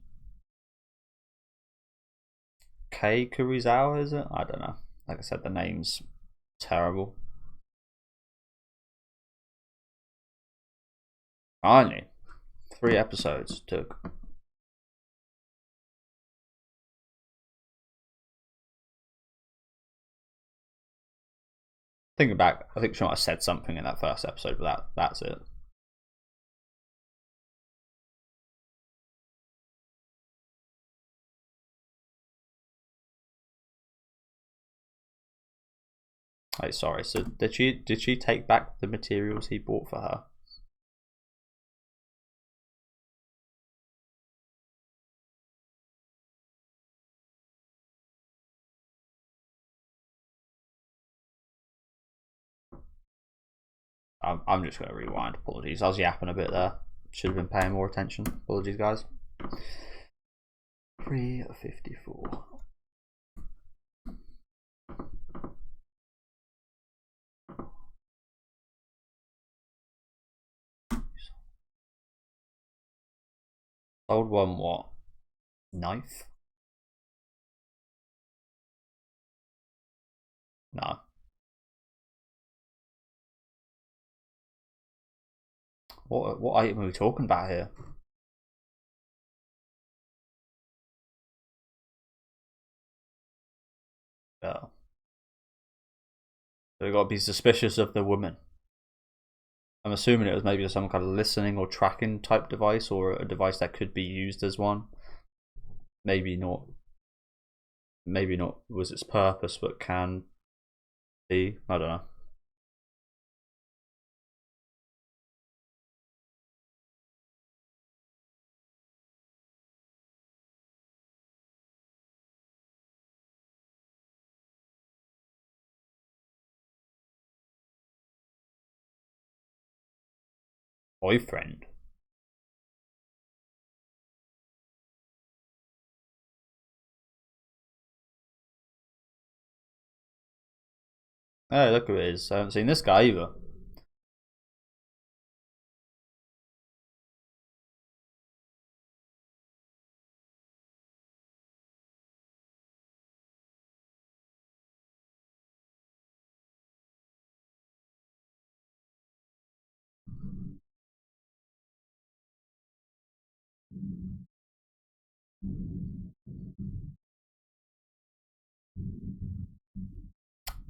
Kei Kurizawa, is it? I don't know. Like I said, the name's terrible. Finally, 3 episodes took. Thinking back, I think she might have said something in that first episode, but that's it. Oh, sorry. So did she take back the materials he bought for her? I'm just going to rewind. Apologies. I was yapping a bit there. Should have been paying more attention. Apologies, guys. 354. Sold one what? Knife? No. What item are we talking about here? Oh. So we got to be suspicious of the woman. I'm assuming it was maybe some kind of listening or tracking type device, or a device that could be used as one. Maybe not. Maybe not was its purpose, but can be. I don't know. Boyfriend. Oh, look who it is. I haven't seen this guy either.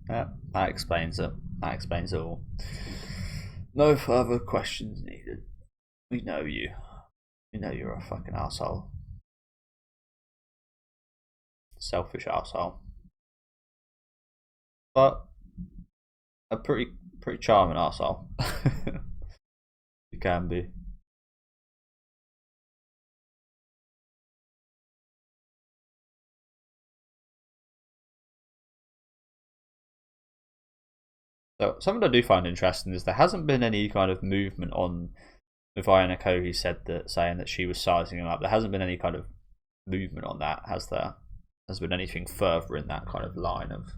Yeah, that explains it. That explains it all. No further questions needed. We know you. We know you're a fucking asshole. Selfish asshole. But a pretty charming asshole. You can be. So something I do find interesting is there hasn't been any kind of movement on with Ayano. He said that, saying that she was sizing him up. There hasn't been any kind of movement on that, has there? Has been anything further in that kind of line of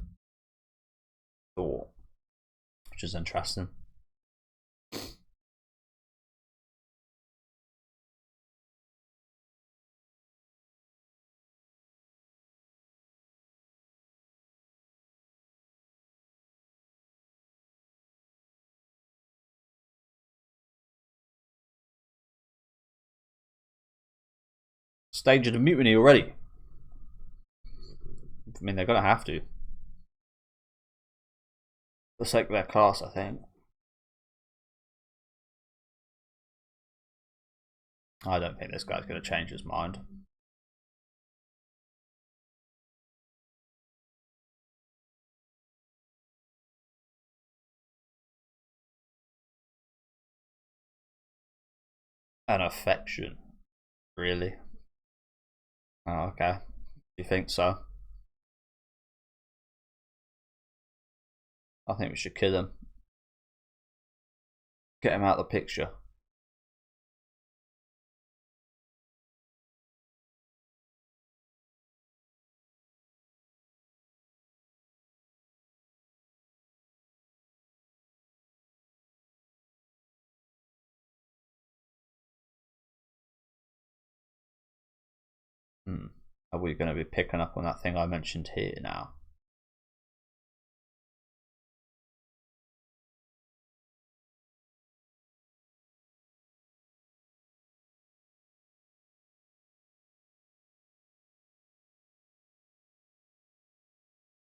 thought, which is interesting. Stage of the mutiny already. I mean, they're gonna have to. For the sake of their class, I think. I don't think this guy's gonna change his mind. An affection, really? Oh, okay. You think so? I think we should kill him. Get him out of the picture. Are we going to be picking up on that thing I mentioned here now?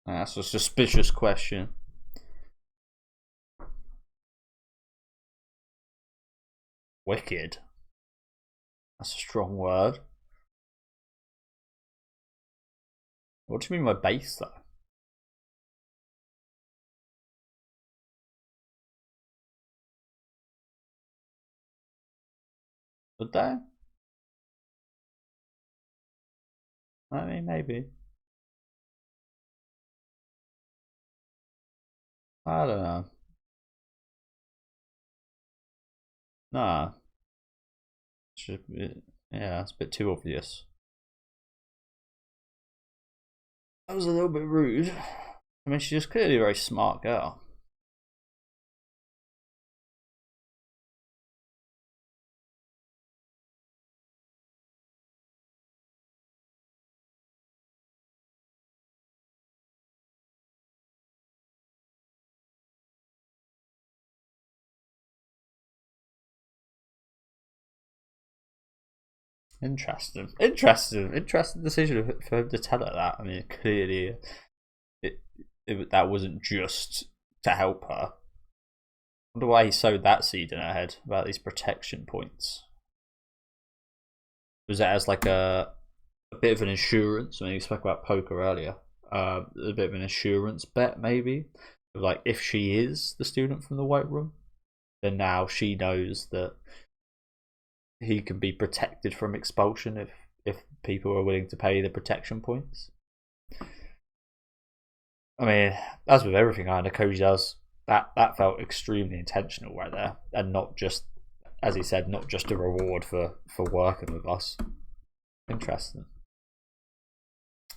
That's a suspicious question. Wicked. That's a strong word. What do you mean by base, though? Would they? I mean, maybe. I don't know. Nah, should be, yeah, it's a bit too obvious. That was a little bit rude. I mean, she's clearly a very smart girl. Interesting decision for him to tell her that. I mean, clearly, that wasn't just to help her. I wonder why he sowed that seed in her head about these protection points. Was it as like a bit of an insurance? I mean, you spoke about poker earlier. A bit of an insurance bet, maybe. Like, if she is the student from the White Room, then now she knows that he can be protected from expulsion if people are willing to pay the protection points. I mean, as with everything Koji does, that felt extremely intentional right there, and not just, as he said, not just a reward for working with us. Interesting.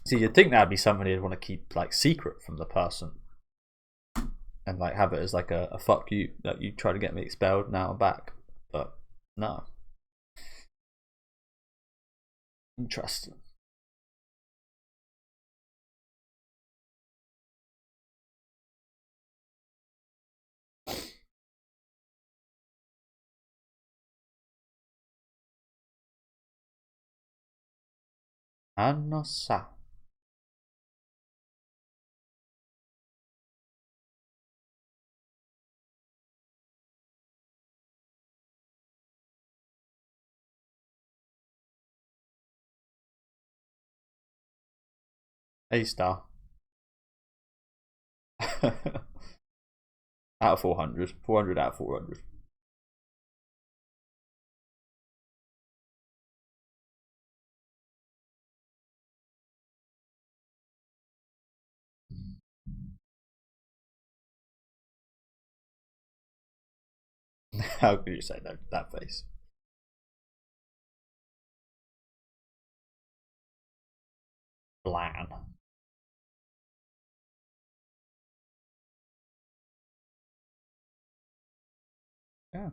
See, you'd think that'd be something you'd want to keep like secret from the person, and like have it as like a fuck you that you try to get me expelled, now I'm back. But no. Interesting. Anosa. A star. Out of 400. 400 out of 400. How could you say that face? Bland. Yeah.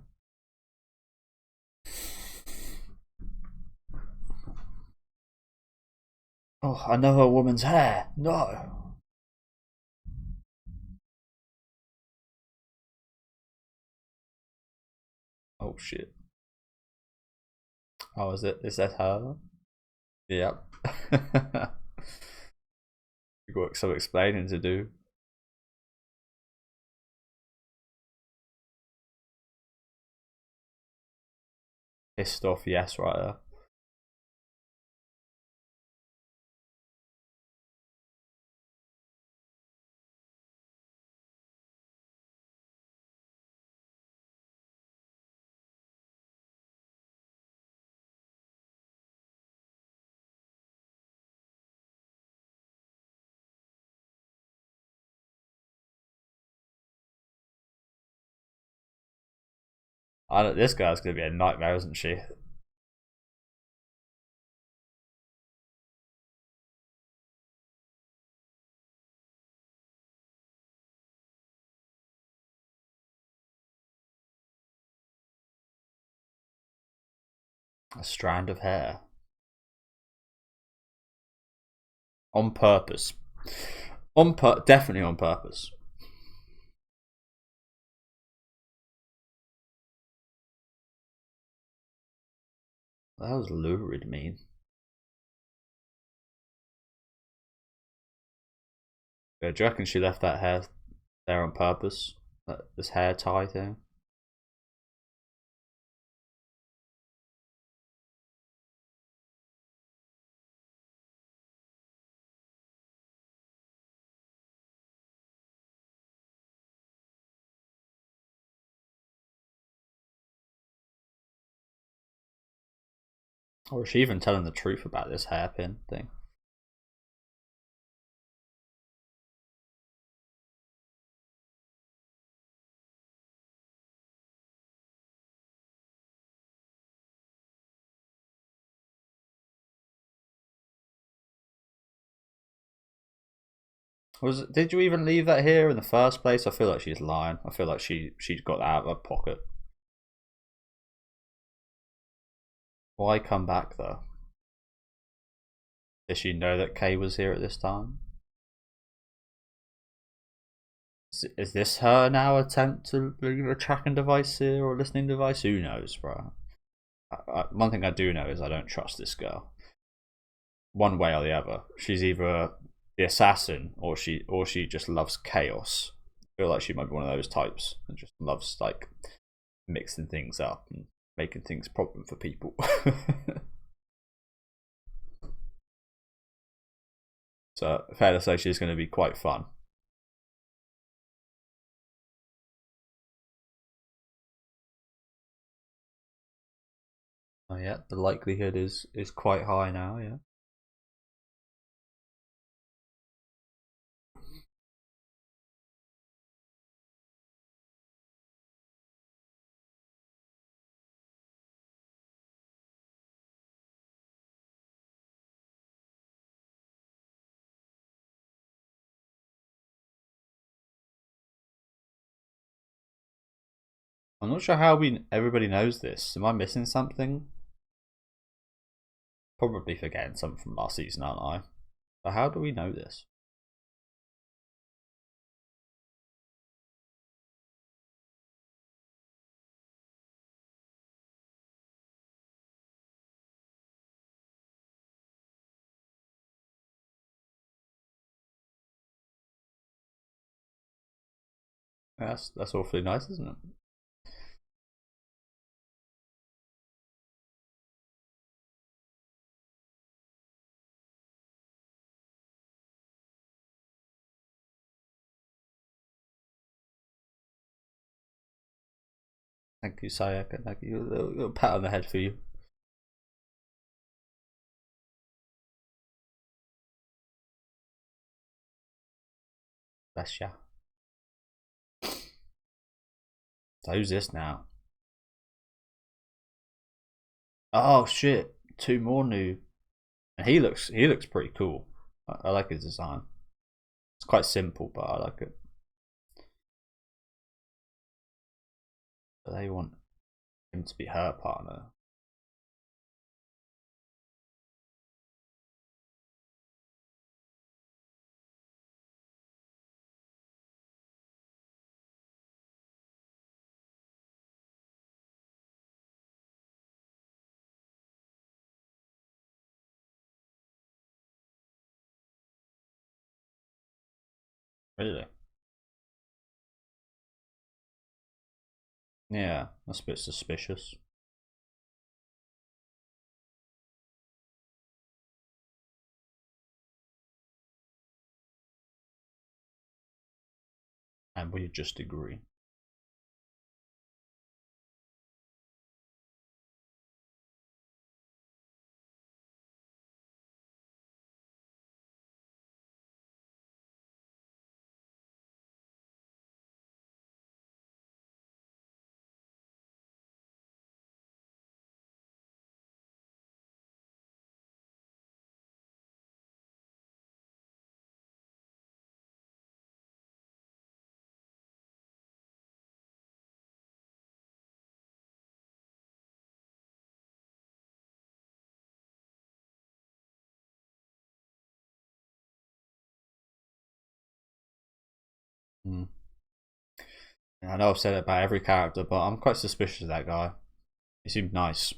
Oh, another woman's hair. No. Oh shit. Oh, is it? Is that her? Yep. You've got some explaining to do. Pissed off, yes, right there. This girl's gonna be a nightmare, isn't she? A strand of hair. On purpose. Definitely on purpose. That was lurid mean. Yeah, do you reckon she left that hair there on purpose? This hair tie thing? Or is she even telling the truth about this hairpin thing? Did you even leave that here in the first place? I feel like she's lying. I feel like she got that out of her pocket. Why come back though? Did she know that Kay was here at this time? Is this her now attempt to leave a tracking device here or listening device? Who knows, bro? One thing I do know is I don't trust this girl. One way or the other, she's either the assassin or she just loves chaos. I feel like she might be one of those types that just loves like mixing things up and making things problem for people. So fair to say she's going to be quite fun. Oh yeah, the likelihood is quite high now. Yeah. I'm not sure how everybody knows this. Am I missing something? Probably forgetting something from last season, aren't I? But how do we know this? That's awfully nice, isn't it? Thank you, Sayaka. Thank you. A little pat on the head for you. Bless ya. So who's this now? Oh shit! Two more new, and he looks pretty cool. I like his design. It's quite simple, but I like it. But they want him to be her partner. Really? Yeah, that's a bit suspicious. And we just agree. Mm. I know I've said it about every character, but I'm quite suspicious of that guy. He seemed nice.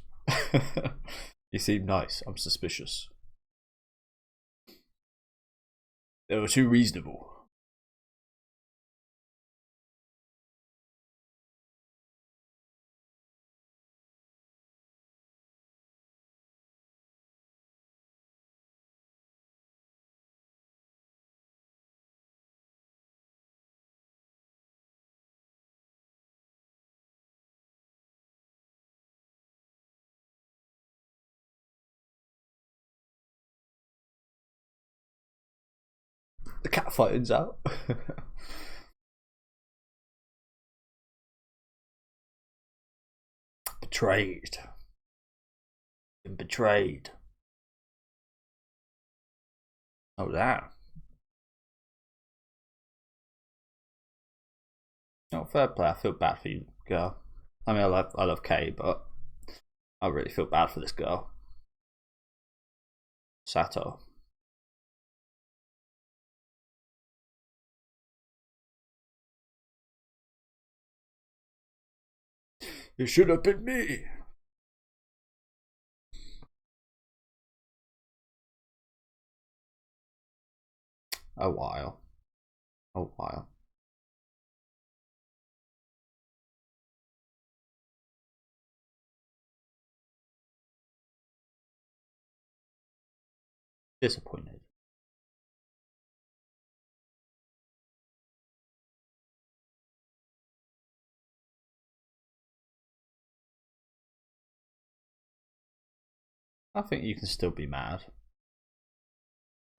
He seemed nice. I'm suspicious. They were too reasonable. The cat fighting's out. Betrayed. Been betrayed. Oh, that. Not fair play. I feel bad for you, girl. I mean, I love Kay, but I really feel bad for this girl, Sato. It should have been me. A while. A while. Disappointed. I think you can still be mad.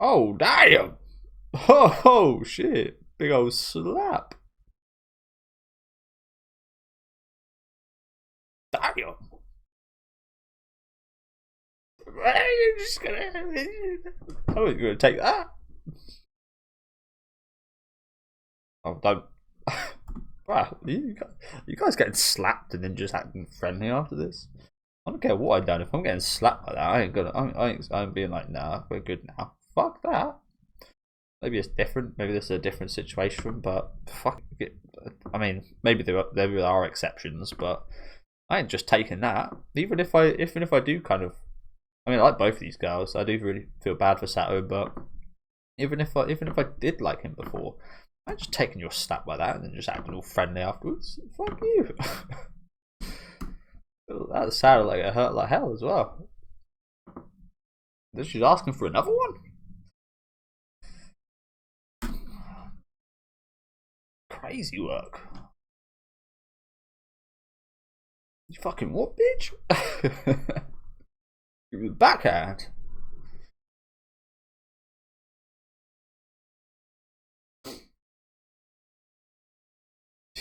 Oh, damn! Oh, shit. Big old slap. Damn. I'm just gonna. How are you gonna take that? Oh, don't. Wow, you guys getting slapped and then just acting friendly after this? I don't care what I've done. If I'm getting slapped like that, I ain't gonna. I'm being like, nah, we're good now. Fuck that. Maybe it's different. Maybe this is a different situation, but fuck it. I mean, maybe there are exceptions, but I ain't just taking that. Even if I do kind of, I mean, I like both of these girls. I do really feel bad for Sato, but even if I did like him before, I ain't just taking your slap like that and then just acting all friendly afterwards. Fuck you. That sounded like it hurt like hell as well. Then she's asking for another one. Crazy work. You fucking what, bitch? Give me the backhand.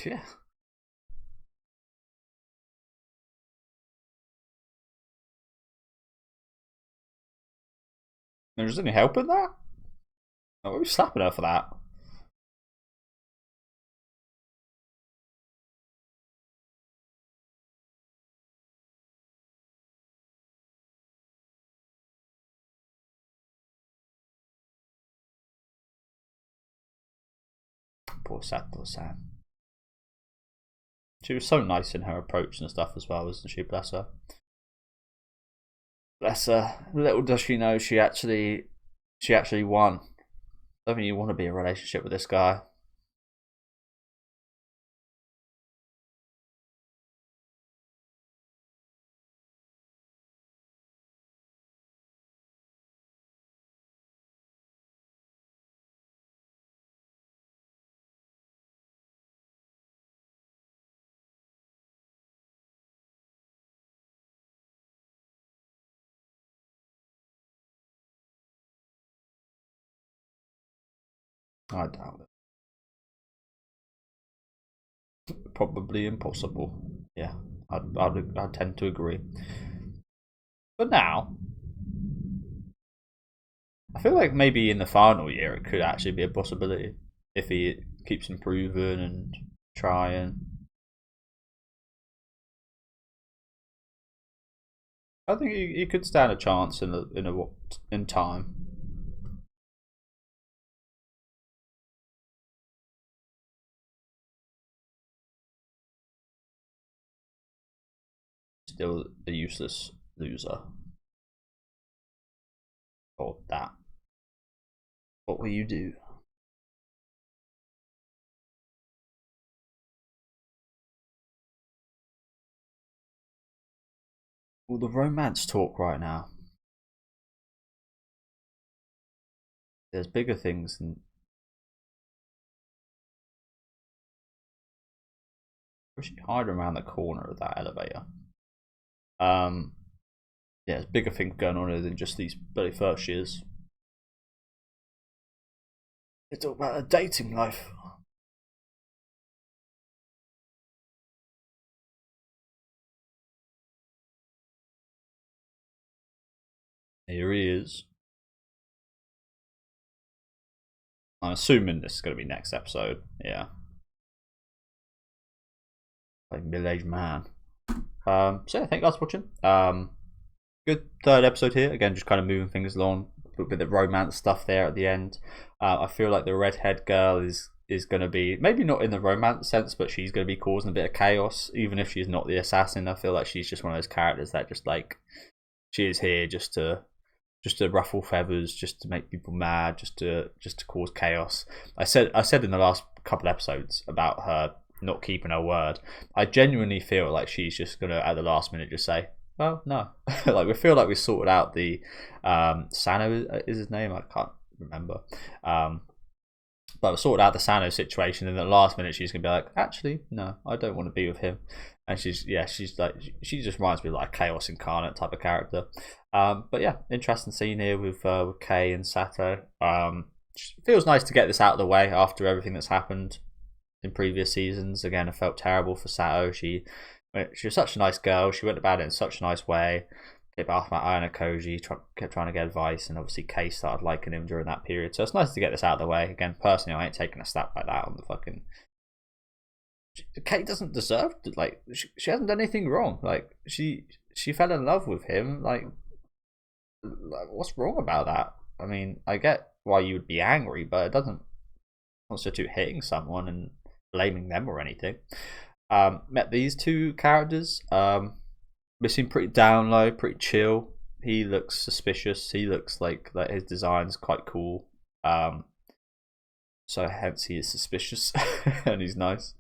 Yeah. There's any help in that? Oh, we're slapping her for that. Poor Sato-san. She was so nice in her approach and stuff as well, wasn't she? Bless her. Bless her. Little does she know she actually won. I don't think you want to be in a relationship with this guy. I doubt it. Probably impossible. Yeah, I'd tend to agree. But now, I feel like maybe in the final year it could actually be a possibility if he keeps improving and trying. I think he could stand a chance in time. Still a useless loser. Or that. What will you do? All the romance talk right now. There's bigger things than. Where's she hiding around the corner of that elevator? Yeah, there's bigger things going on here than just these bloody first years. It's all about a dating life. Here he is. I'm assuming this is going to be next episode. Yeah. like middle-aged man. So yeah, thank you guys for watching. Good third episode here. Again, just kind of moving things along with the romance stuff there at the end. I feel like the redhead girl is going to be, maybe not in the romance sense, but she's going to be causing a bit of chaos, even if she's not the assassin. I feel like she's just one of those characters that just like, she is here just to ruffle feathers, just to make people mad, just to cause chaos. I said in the last couple episodes about her not keeping her word. I genuinely feel like she's just gonna at the last minute just say, "Oh no," like we feel like we sorted out the Sano is his name. I can't remember. But we sorted out the Sano situation, and at the last minute she's gonna be like, "Actually, no, I don't want to be with him." And she's like, she just reminds me of like a Chaos Incarnate type of character. But yeah, interesting scene here with Kei and Sato. Feels nice to get this out of the way after everything that's happened in previous seasons. Again, I felt terrible for Sato. She was such a nice girl. She went about it in such a nice way. Kept off about Ayano Koji, kept trying to get advice, and obviously Kei started liking him during that period. So it's nice to get this out of the way. Again, personally, I ain't taking a slap like that on the fucking. Kei doesn't deserve to, like, she hasn't done anything wrong. Like, she fell in love with him. Like, what's wrong about that? I mean, I get why you would be angry, but it doesn't constitute hitting someone and blaming them or anything. Met these two characters. They seem pretty down low, pretty chill. He looks suspicious. He looks like his design's quite cool. So hence he is suspicious and he's nice.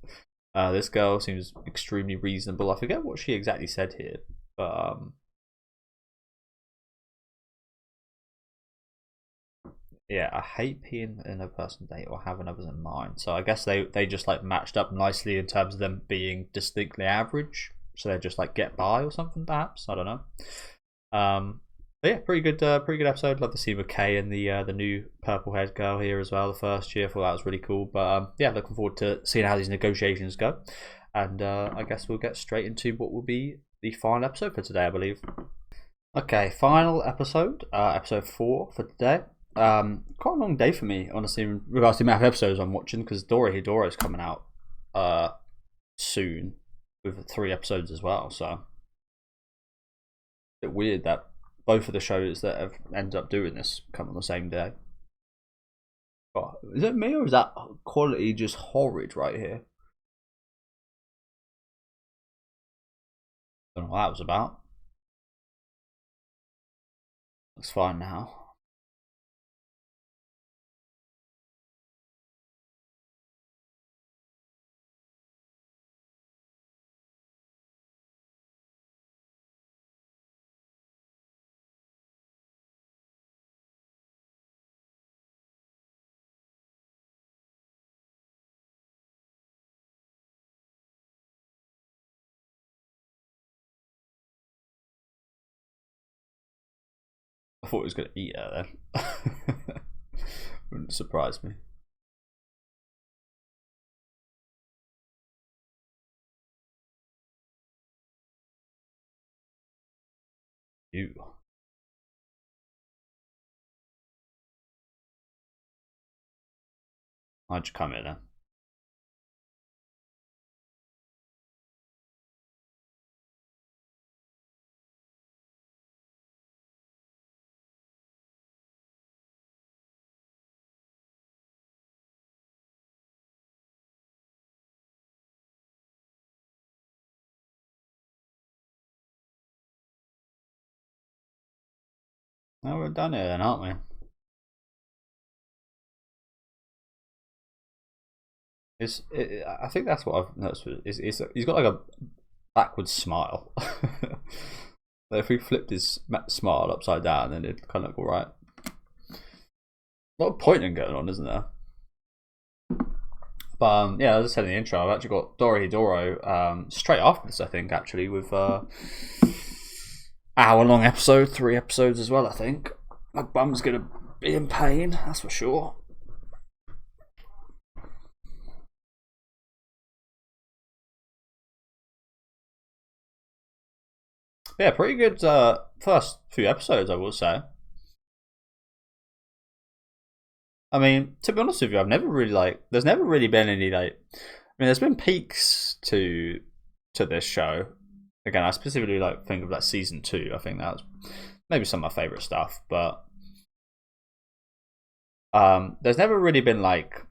This girl seems extremely reasonable. I forget what she exactly said here, but yeah, I hate being in a person date or having others in mind. So I guess they just like matched up nicely in terms of them being distinctly average. So they just like get by or something, perhaps. I don't know. But yeah, pretty good episode. Love to see with Kei and the new purple haired girl here as well. The first year, I thought that was really cool. But yeah, looking forward to seeing how these negotiations go. And I guess we'll get straight into what will be the final episode for today, I believe. Okay, final episode, episode 4 for today. Quite a long day for me, honestly, in regards to the amount of episodes I'm watching, because Dorohedoro is coming out soon with 3 episodes as well. So a bit weird that both of the shows that have ended up doing this come on the same day. Oh, is it me or is that quality just horrid right here? I don't know what that was about. Looks fine now. I thought he was going to eat her then. Wouldn't surprise me. Ew. How'd you come in then? No, we're done here then, aren't we? I think that's what I've noticed. He's got like a backwards smile. If we flipped his smile upside down, then it'd kind of look alright. A lot of pointing going on, isn't there? But yeah, as I said in the intro, I've actually got Dorohedoro straight after this, I think, actually, with hour-long episode, 3 episodes as well, I think. My bum's going to be in pain, that's for sure. Yeah, pretty good first few episodes, I will say. I mean, to be honest with you, I've never really there's never really been any I mean, there's been peaks to to this show. Again, I specifically like think of like season 2. I think that was maybe some of my favorite stuff, but there's never really been like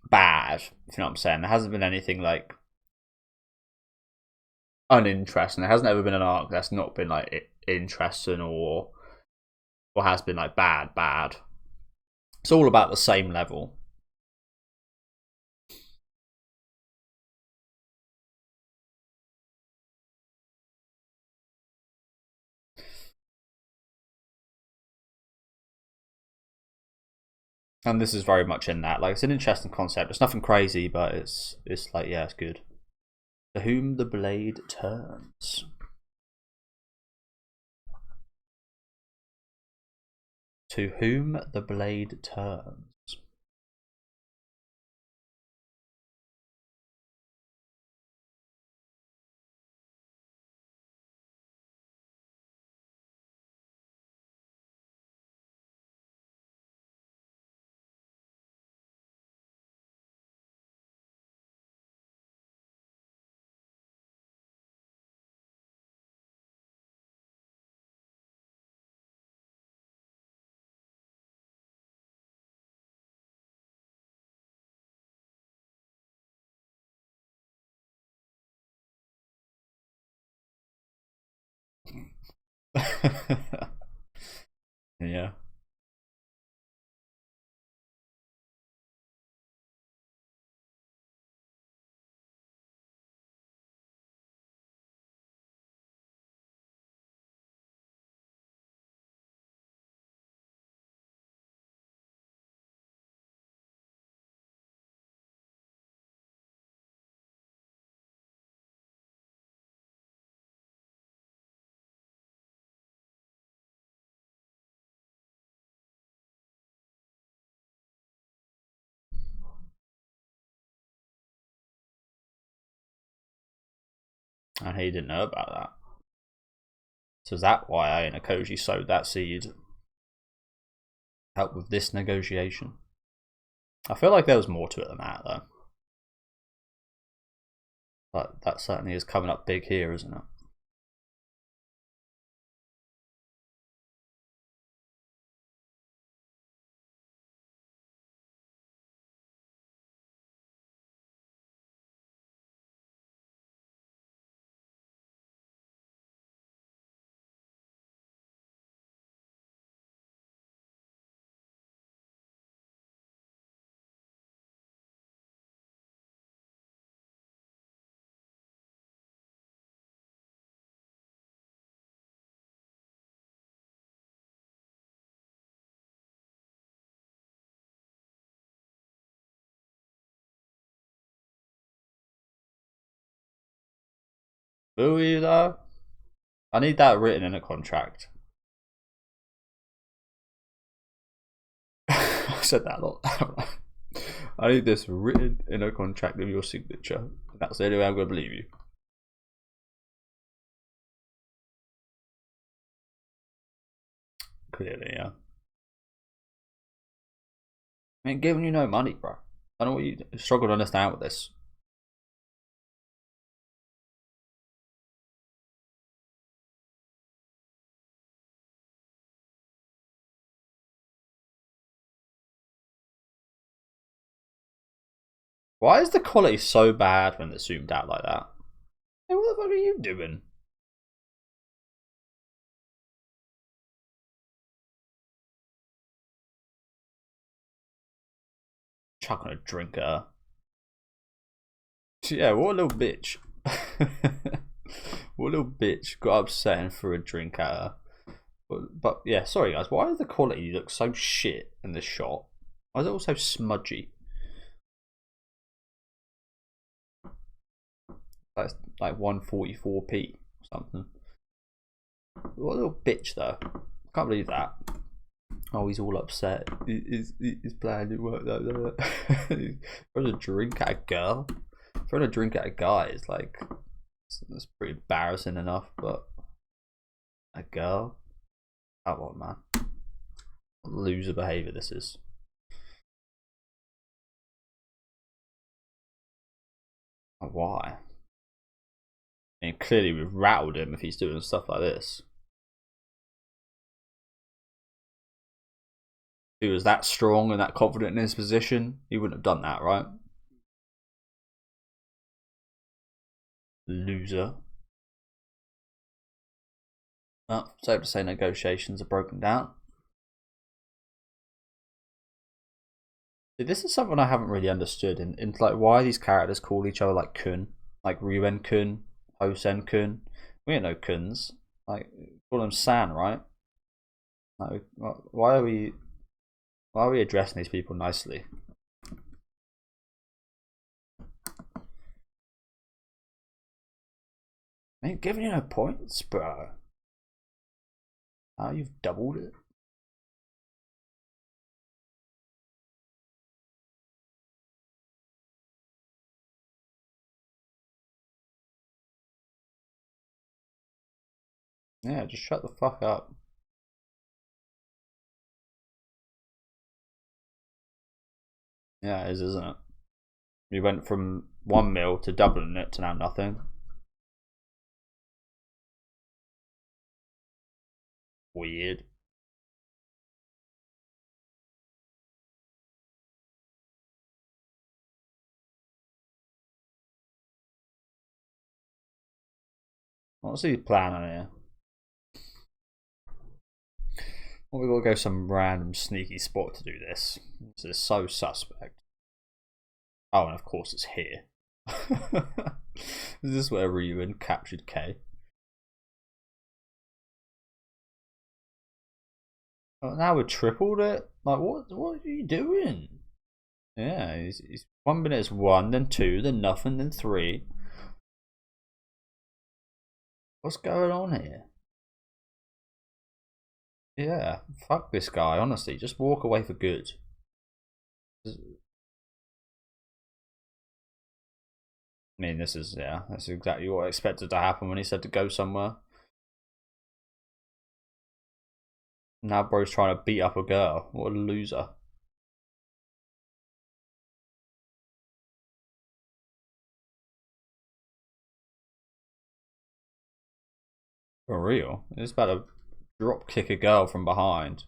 bad, if you know what I'm saying. There hasn't been anything like uninteresting. There hasn't ever been an arc that's not been like interesting or has been like bad. It's all about the same level. And this is very much in that. Like, it's an interesting concept. It's nothing crazy, but it's like, yeah, it's good. To whom the blade turns. To whom the blade turns. Yeah. And he didn't know about that. So is that why Ainakoji sowed that seed? Help with this negotiation. I feel like there was more to it than that, though. But that certainly is coming up big here, isn't it? Will you, though? I need that written in a contract. I said that a lot. I need this written in a contract with your signature. That's the only way I'm going to believe you. Clearly, yeah. I ain't giving you no money, bro. I know what you struggle to understand with this. Why is the quality so bad when it's zoomed out like that? Hey, what the fuck are you doing? Chucking a drink at her. Yeah, what a little bitch. What a little bitch got upset and threw a drink at her. But yeah, sorry guys, why does the quality look so shit in this shot? Why is it all so smudgy? That's like 144p or something. What a little bitch though. Can't believe that. Oh, he's all upset. His plan didn't work. Throwing a drink at a girl. Throwing a drink at a guy is like, that's pretty embarrassing enough, but a girl? Come on, man. Loser behaviour this is. Why? I mean, clearly we've rattled him if he's doing stuff like this. If he was that strong and that confident in his position, he wouldn't have done that, right? Loser. Oh, safe to say negotiations are broken down. This is something I haven't really understood in like why these characters call each other like kun, like Ryuen kun, Hosen kun. We ain't no kuns. Like call them san, right? Like, why are we addressing these people nicely? I ain't giving you no points, bro. You've doubled it. Yeah, just shut the fuck up. Yeah, it is, isn't it? We went from 1 mil to doubling it to now nothing. Weird. What's he planning here? Well, we've got to go some random sneaky spot to do this. This is so suspect. Oh, and of course it's here. Is this where Ryuen captured K? Oh, now we've tripled it? Like, what are you doing? Yeah, he's 1 minute is 1, then 2, then nothing, then 3. What's going on here? Yeah, fuck this guy, honestly. Just walk away for good. I mean, this is, yeah, that's exactly what I expected to happen when he said to go somewhere. Now bro's trying to beat up a girl. What a loser. For real? He's about to drop kick a girl from behind.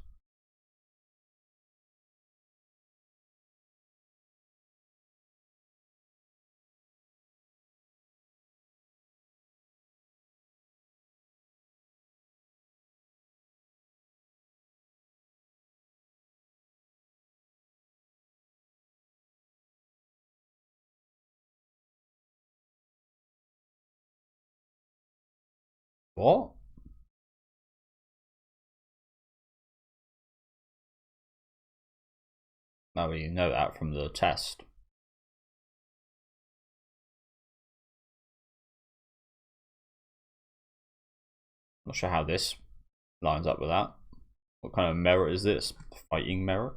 What? No, you know that from the test. Not sure how this lines up with that. What kind of merit is this? Fighting merit?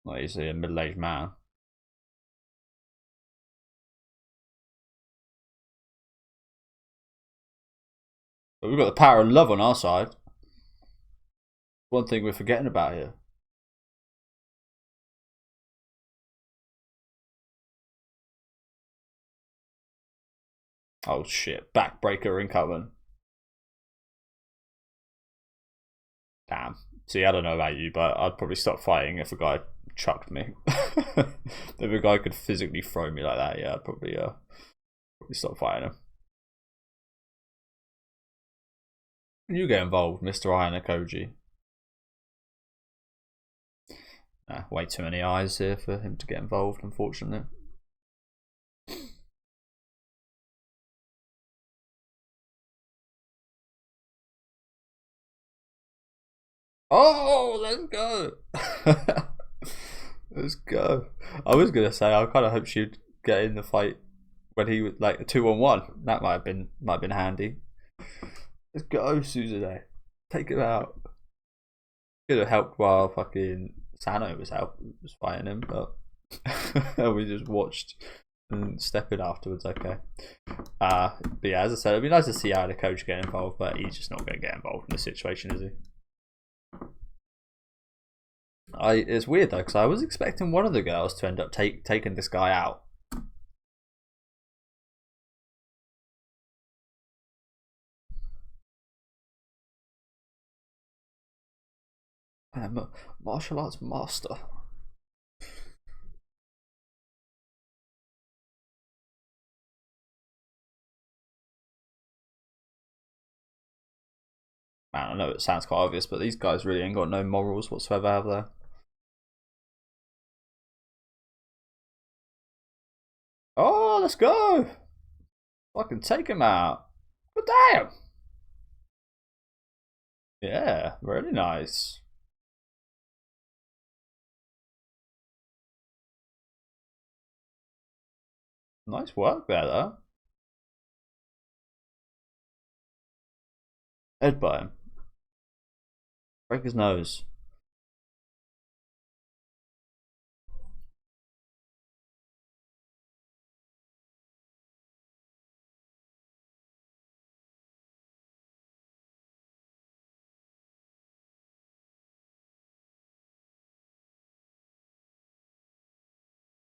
Like he's a middle-aged man. But we've got the power of love on our side. One thing we're forgetting about here. Oh shit, backbreaker incoming. Damn. See, I don't know about you, but I'd probably stop fighting if a guy chucked me. If a guy could physically throw me like that, yeah, I'd probably stop fighting him. You get involved, Mr. Ayanokoji. Way too many eyes here for him to get involved, unfortunately. Oh, let's go. Let's go. I was gonna say I kind of hope she'd get in the fight when he was like a 2-on-1. That might have been handy. Let's go, Suzune. Take it out. Could have helped while fucking Sano was fighting him, but we just watched and step in afterwards. Okay. But yeah, as I said, it'd be nice to see how the coach get involved, but he's just not going to get involved in the situation, is he? It's weird though, because I was expecting one of the girls to end up taking this guy out. Martial arts master. Man, I know it sounds quite obvious, but these guys really ain't got no morals whatsoever, have they? Oh, let's go! Fucking take him out. But damn! Yeah, really nice. Nice work there, though. Headbutt him. Break his nose.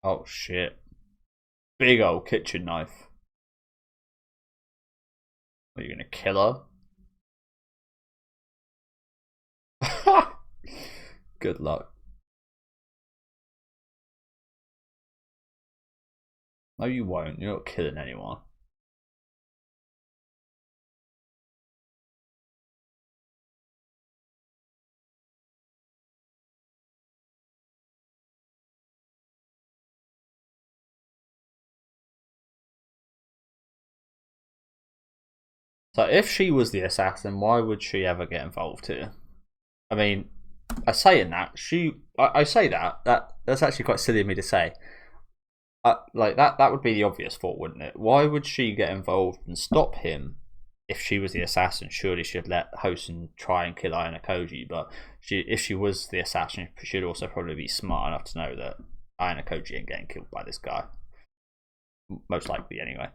Oh shit. Big old kitchen knife. Are you gonna kill her? Good luck. No, you won't. You're not killing anyone. So if she was the assassin, why would she ever get involved here? I mean, I say in that I say that's actually quite silly of me to say. Like that would be the obvious thought, wouldn't it? Why would she get involved and stop him if she was the assassin? Surely she'd let Hosen try and kill Ayano but if she was the assassin, she'd also probably be smart enough to know that Ayano ain't getting killed by this guy. Most likely, anyway.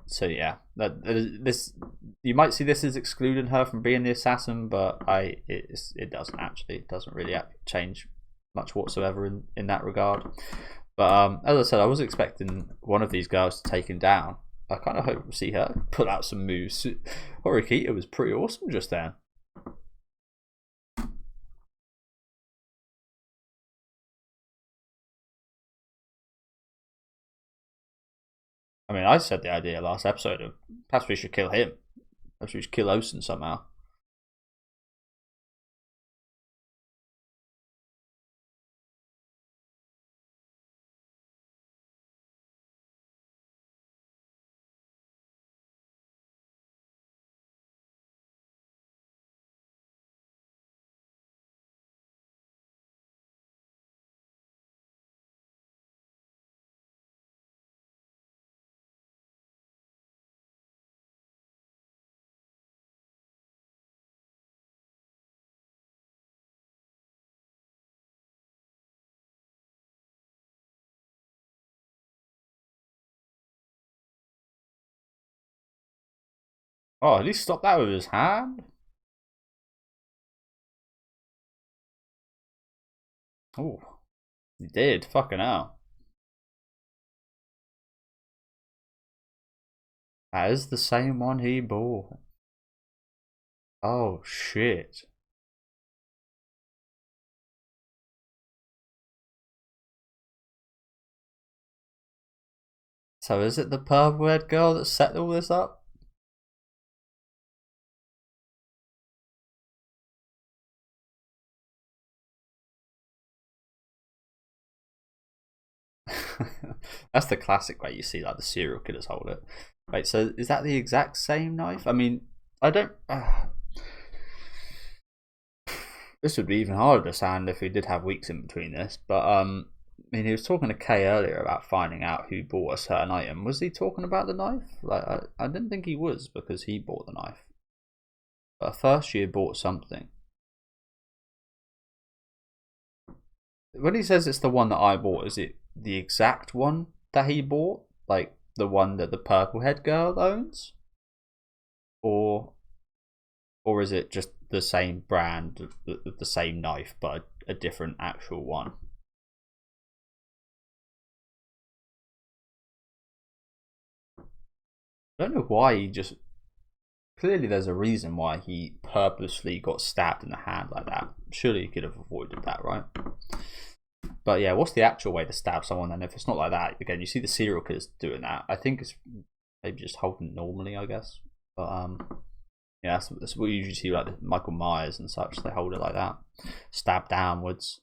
So yeah, this you might see this as excluding her from being the assassin, but it doesn't actually. It doesn't really change much whatsoever in that regard. But as I said, I was expecting one of these girls to take him down. I kind of hope to see her put out some moves. Horikita was pretty awesome just then. I mean, I said the idea last episode of perhaps we should kill him. Perhaps we should kill Osen somehow. Oh, at least stop that with his hand. Oh, he did. Fucking hell. That is the same one he bought. Oh, shit. So is it the purple-haired girl that set all this up? That's the classic way you see like the serial killers hold it. Wait, so is that the exact same knife? I mean, I don't. This would be even harder to sound if we did have weeks in between this. But I mean, he was talking to Kay earlier about finding out who bought a certain item. Was he talking about the knife? Like, I didn't think he was because he bought the knife. But first year bought something. When he says it's the one that I bought, is it the exact one that he bought? Like the one that the purple head girl owns? Or or is it just the same brand, the same knife, but a different actual one? I don't know why he just. Clearly, there's a reason why he purposely got stabbed in the hand like that. Surely he could have avoided that, right? But yeah, what's the actual way to stab someone? And if it's not like that, again, you see the serial killers doing that. I think it's maybe just holding normally, I guess. But yeah, that's what you usually see, like Michael Myers and such. They hold it like that, stab downwards.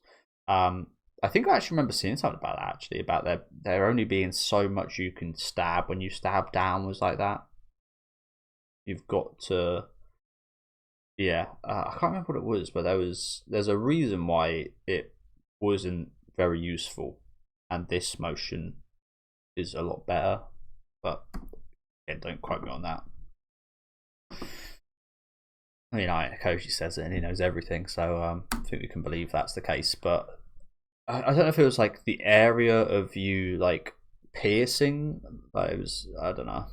I think I actually remember seeing something about that, actually, about there only being so much you can stab when you stab downwards like that. You've got to, yeah. I can't remember what it was, but there's a reason why it wasn't very useful, and this motion is a lot better. But again, don't quote me on that. I mean, Koji says it and he knows everything, so I think we can believe that's the case. But I don't know if it was like the area of you like piercing. But it was, I don't know.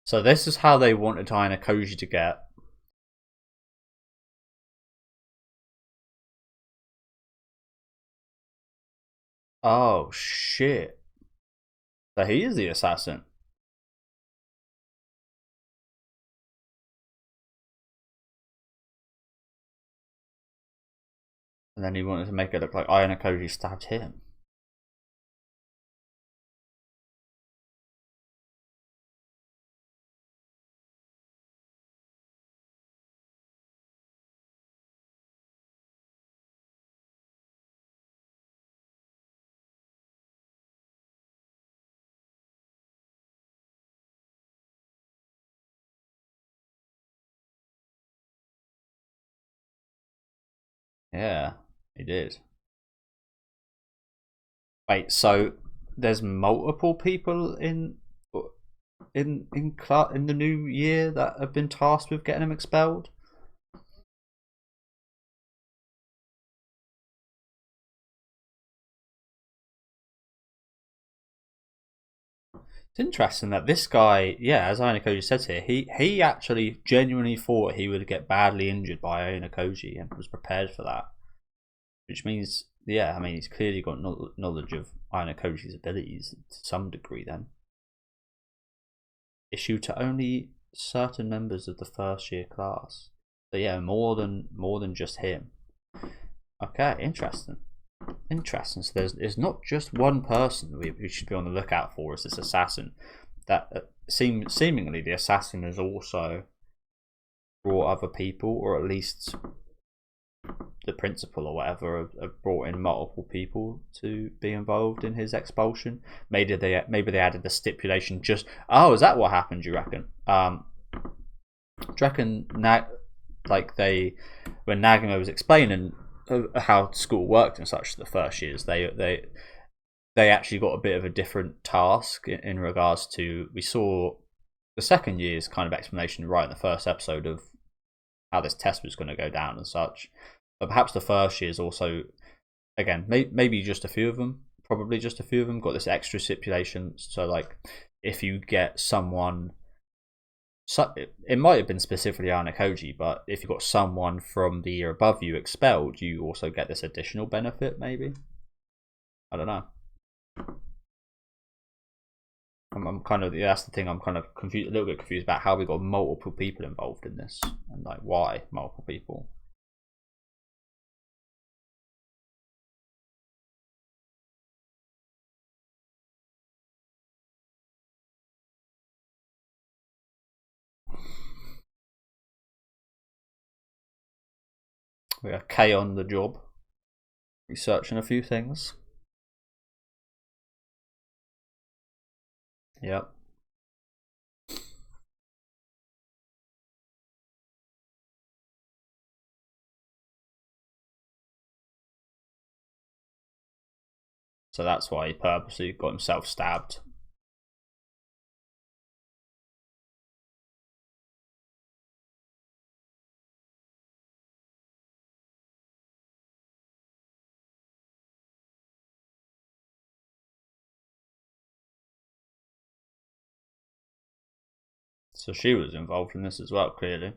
So this is how they wanted Koji to get. Oh shit! So he is the assassin. And then he wanted to make it look like Koji stabbed him. Yeah, he did. Wait, so there's multiple people in the new year that have been tasked with getting him expelled? It's interesting that this guy, yeah, as Koji says here, he actually genuinely thought he would get badly injured by Koji and was prepared for that. Which means, yeah, I mean, he's clearly got knowledge of Koji's abilities to some degree then. Issue to only certain members of the first year class. So yeah, more than just him. Okay, interesting. Interesting. So there's not just one person we should be on the lookout for as this assassin. That seemingly the assassin has also brought other people, or at least the principal or whatever have brought in multiple people to be involved in his expulsion. Maybe they added the stipulation. Just is that what happened? Do you reckon? Do you reckon like when Nagano was explaining how school worked and such the first years, they actually got a bit of a different task in regards to, we saw the second year's kind of explanation right in the first episode of how this test was going to go down and such. But perhaps the first year's also, again, maybe just a few of them, probably just a few of them, got this extra stipulation. So like, if you get someone, it might have been specifically Koji, but if you got someone from the year above you expelled, you also get this additional benefit. Maybe, I don't know. I'm kind of, yeah, that's the thing. I'm kind of confused, a little bit confused about how we got multiple people involved in this and like why multiple people. We got K on the job, researching a few things. Yep. So that's why he purposely got himself stabbed. So she was involved in this as well, clearly.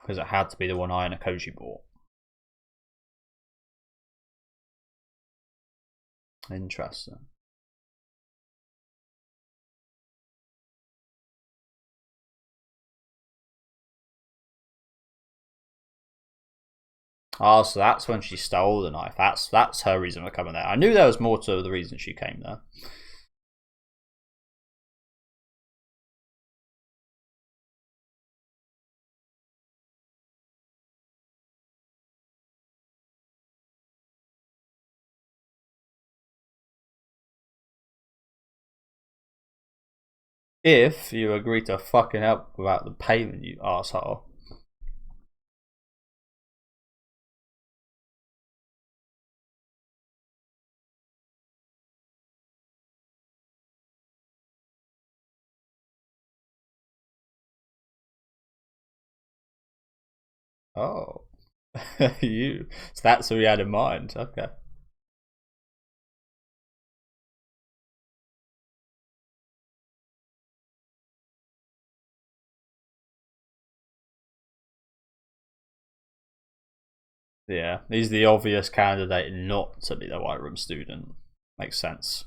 Because it had to be the one Ayano Koji bought. Interesting. Oh, so that's when she stole the knife. That's her reason for coming there. I knew there was more to the reason she came there. If you agree to fucking help without the payment, you asshole. Oh. You. So that's what you had in mind. Okay. Yeah, he's the obvious candidate not to be the White Room student. Makes sense.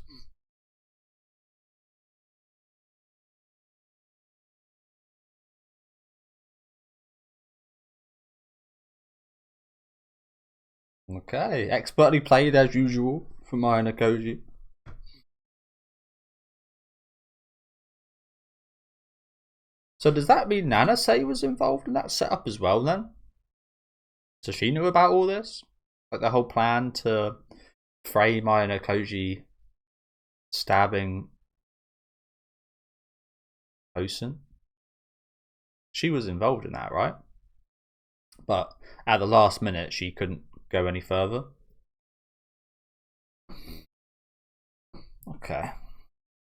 Okay, expertly played as usual from Ayano Koji. So does that mean Nanase was involved in that setup as well then? So she knew about all this? Like the whole plan to frame Ayano Koji stabbing Osen? She was involved in that, right? But at the last minute, she couldn't go any further. Okay,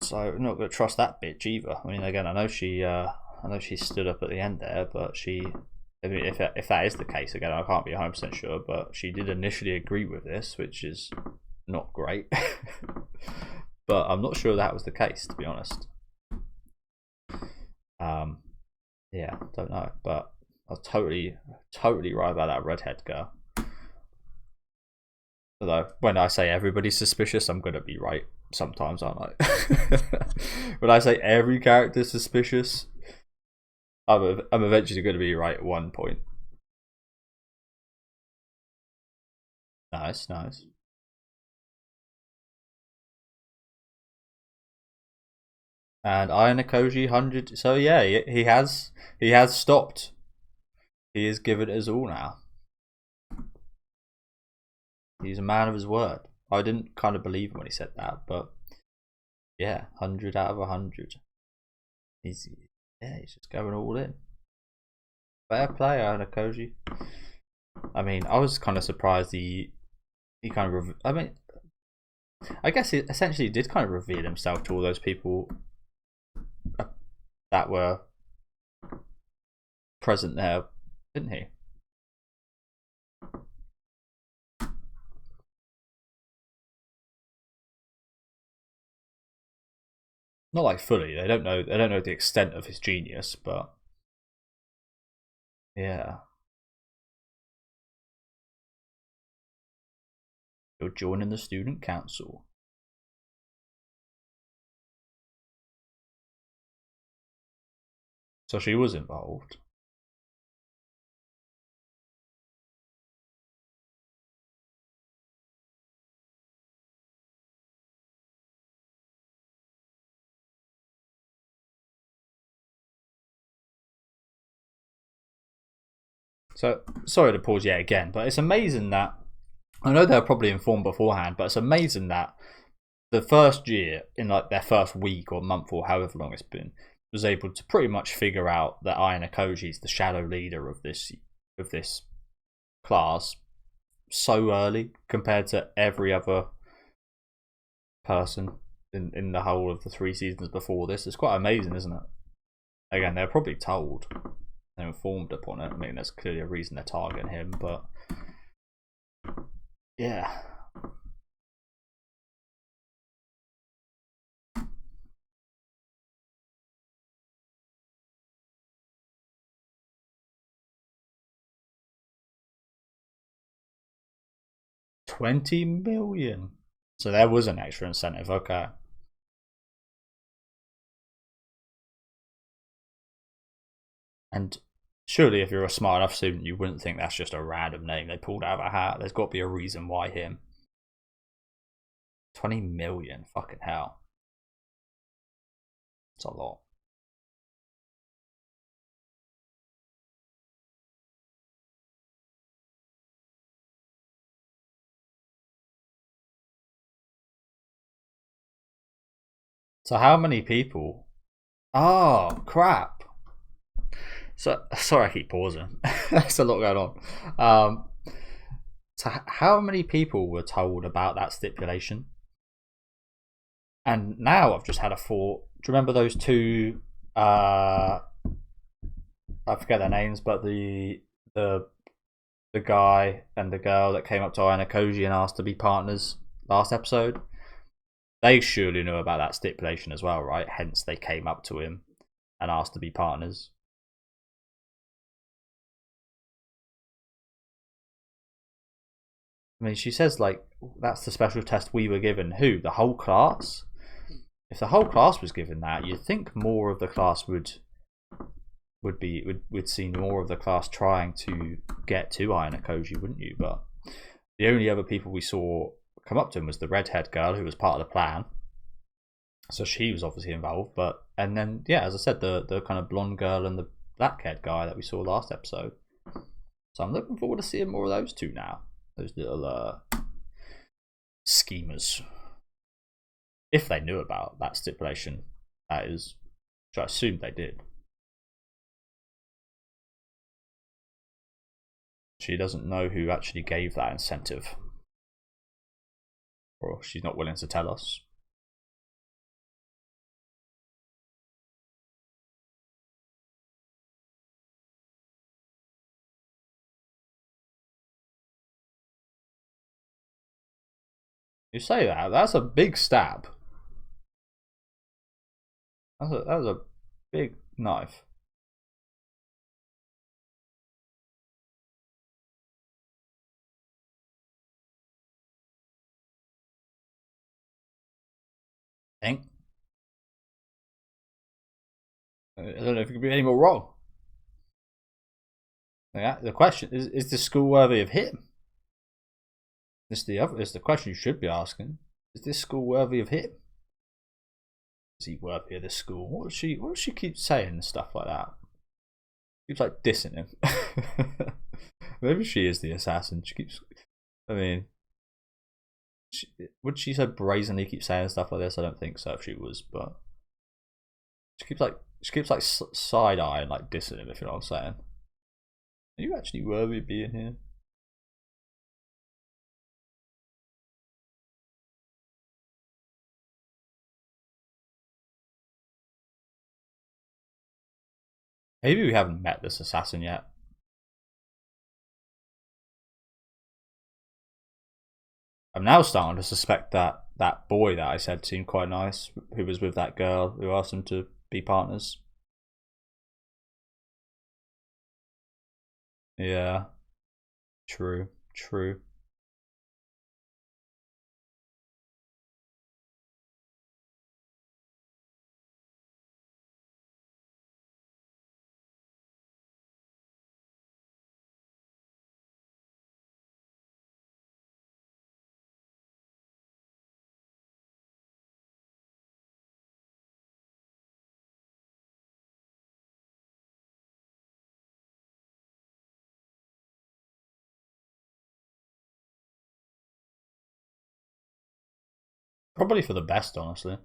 so I'm not going to trust that bitch either. I mean, again, I know she stood up at the end there, but I mean, if that is the case, again, I can't be 100% sure, but she did initially agree with this, which is not great. But I'm not sure that was the case, to be honest. Yeah, don't know, but I was totally right about that redhead girl. Although, when I say everybody's suspicious, I'm going to be right sometimes, aren't I? When I say every character's suspicious, I'm eventually going to be right at one point. Nice, nice. And Ayano Koji 100. So yeah, he has stopped. He has given it his all now. He's a man of his word. I didn't kind of believe him when he said that, but yeah, 100 out of 100. He's just going all in. Fair play, Ayano Koji. I mean, I was kind of surprised he kind of. I mean, I guess he essentially did kind of reveal himself to all those people that were present there, didn't he? Not like fully. They don't know. They don't know the extent of his genius, but yeah. You're joining the student council. So she was involved. So sorry to pause yet again, but it's amazing that I know they're probably informed beforehand, but it's amazing that the first year, in like their first week or month or however long it's been, was able to pretty much figure out that Ayano Koji is the shadow leader of this class so early compared to every other person in the whole of the 3 seasons before this. It's quite amazing, isn't it? Again, they're probably told, they're informed upon it. I mean, there's clearly a reason they're targeting him, but yeah. $20 million. So there was an extra incentive. Okay. And surely, if you're a smart enough student, you wouldn't think that's just a random name they pulled out of a hat. There's got to be a reason why him. 20 million. Fucking hell. It's a lot. So how many people? Oh crap! So sorry, I keep pausing. There's a lot going on. So how many people were told about that stipulation? And now I've just had a thought. Do you remember those two? I forget their names, but the guy and the girl that came up to Ayano Koji and asked to be partners last episode. They surely knew about that stipulation as well, right? Hence, they came up to him and asked to be partners. I mean, she says, like, that's the special test we were given. Who? The whole class? If the whole class was given that, you'd think more of the class would see more of the class trying to get to Ayano Koji, wouldn't you? But the only other people we saw come up to him was the redhead girl who was part of the plan, so she was obviously involved. But and then yeah, as I said, the kind of blonde girl and the black haired guy that we saw last episode. So I'm looking forward to seeing more of those two now, those little schemers, if they knew about that stipulation, that is, which I assume they did. She doesn't know who actually gave that incentive, or she's not willing to tell us. You say that, that's a big stab. That was a big knife. I think. I don't know if it could be any more wrong. Yeah, the question is the school worthy of him? This is the question you should be asking. Is this school worthy of him? Is he worthy of this school? What does she keep saying and stuff like that? She keeps like dissing him. Maybe she is the assassin. She keeps. I mean, would she so brazenly keep saying stuff like this? I don't think so. If she was, but she keeps like side eyeing, like dissing him. If you know what I'm saying. Are you actually worthy of being here? Maybe we haven't met this assassin yet. I'm now starting to suspect that that boy that I said seemed quite nice, who was with that girl who asked him to be partners. Yeah, true, true. Probably for the best, honestly.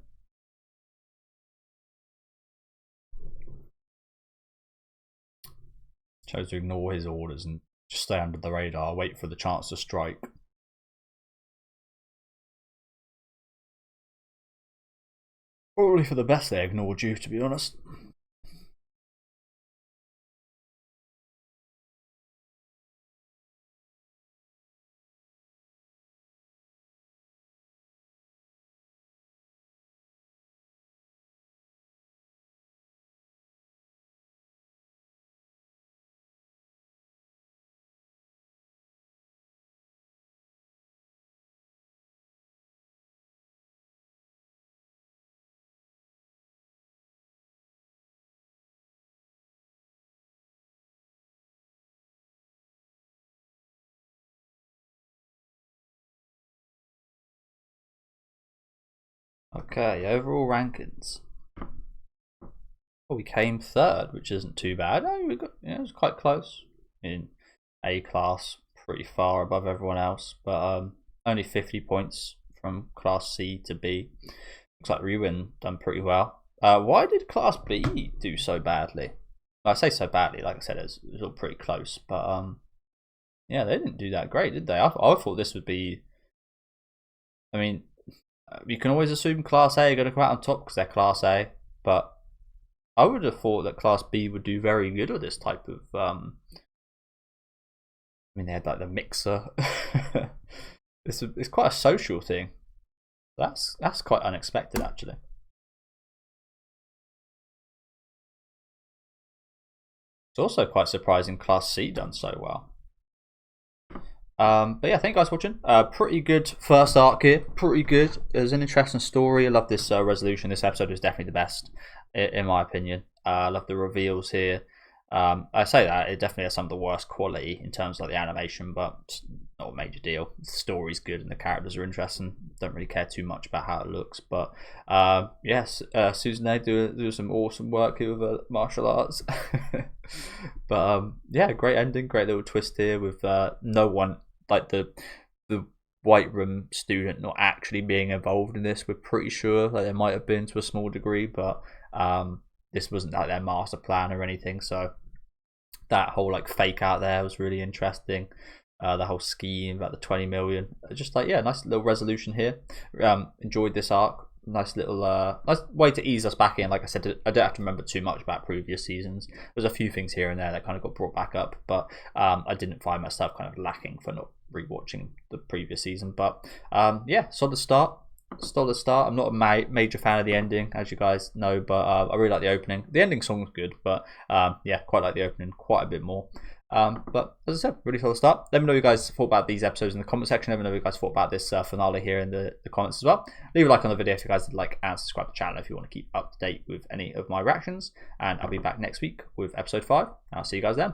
Chose to ignore his orders and just stay under the radar, wait for the chance to strike. Probably for the best they ignored you, to be honest. Okay, overall rankings. Well, we came third, which isn't too bad. Oh, we got, yeah, it was quite close. In A class, pretty far above everyone else, but only 50 points from class C to B. Looks like Rewin done pretty well. Why did class B do so badly? I say so badly, like I said, it was all pretty close, but yeah, they didn't do that great, did they? I thought this would be. I mean, you can always assume Class A are going to come out on top because they're Class A, but I would have thought that Class B would do very good with this type of. I mean, they had like the mixer. It's quite a social thing. That's quite unexpected, actually. It's also quite surprising Class C done so well. But yeah, thank you guys for watching. Pretty good first arc here. Pretty good. It was an interesting story. I love this resolution. This episode was definitely the best, in my opinion. I love the reveals here. I say that it definitely has some of the worst quality in terms of like the animation, but it's not a major deal. The story's good and the characters are interesting. Don't really care too much about how it looks, but yes, Susanne do some awesome work here with martial arts. But yeah, great ending, great little twist here with no one like the White Room student not actually being involved in this. We're pretty sure like they might have been to a small degree, but this wasn't like their master plan or anything. So that whole like fake out there was really interesting. The whole scheme about the 20 million, just like, yeah, nice little resolution here. Enjoyed this arc. Nice little nice way to ease us back in. Like I said, I don't have to remember too much about previous seasons. There's a few things here and there that kind of got brought back up, but I didn't find myself kind of lacking for not rewatching the previous season. But yeah, solid start. I'm not a major fan of the ending, as you guys know, but I really like the opening. The ending song's good, but yeah, quite like the opening quite a bit more. But as I said, really solid start. Let me know what you guys thought about these episodes in the comment section. Let me know what you guys thought about this finale here in the comments as well. Leave a like on the video if you guys would like, and subscribe to the channel if you want to keep up to date with any of my reactions. And I'll be back next week with episode 5. I'll see you guys then.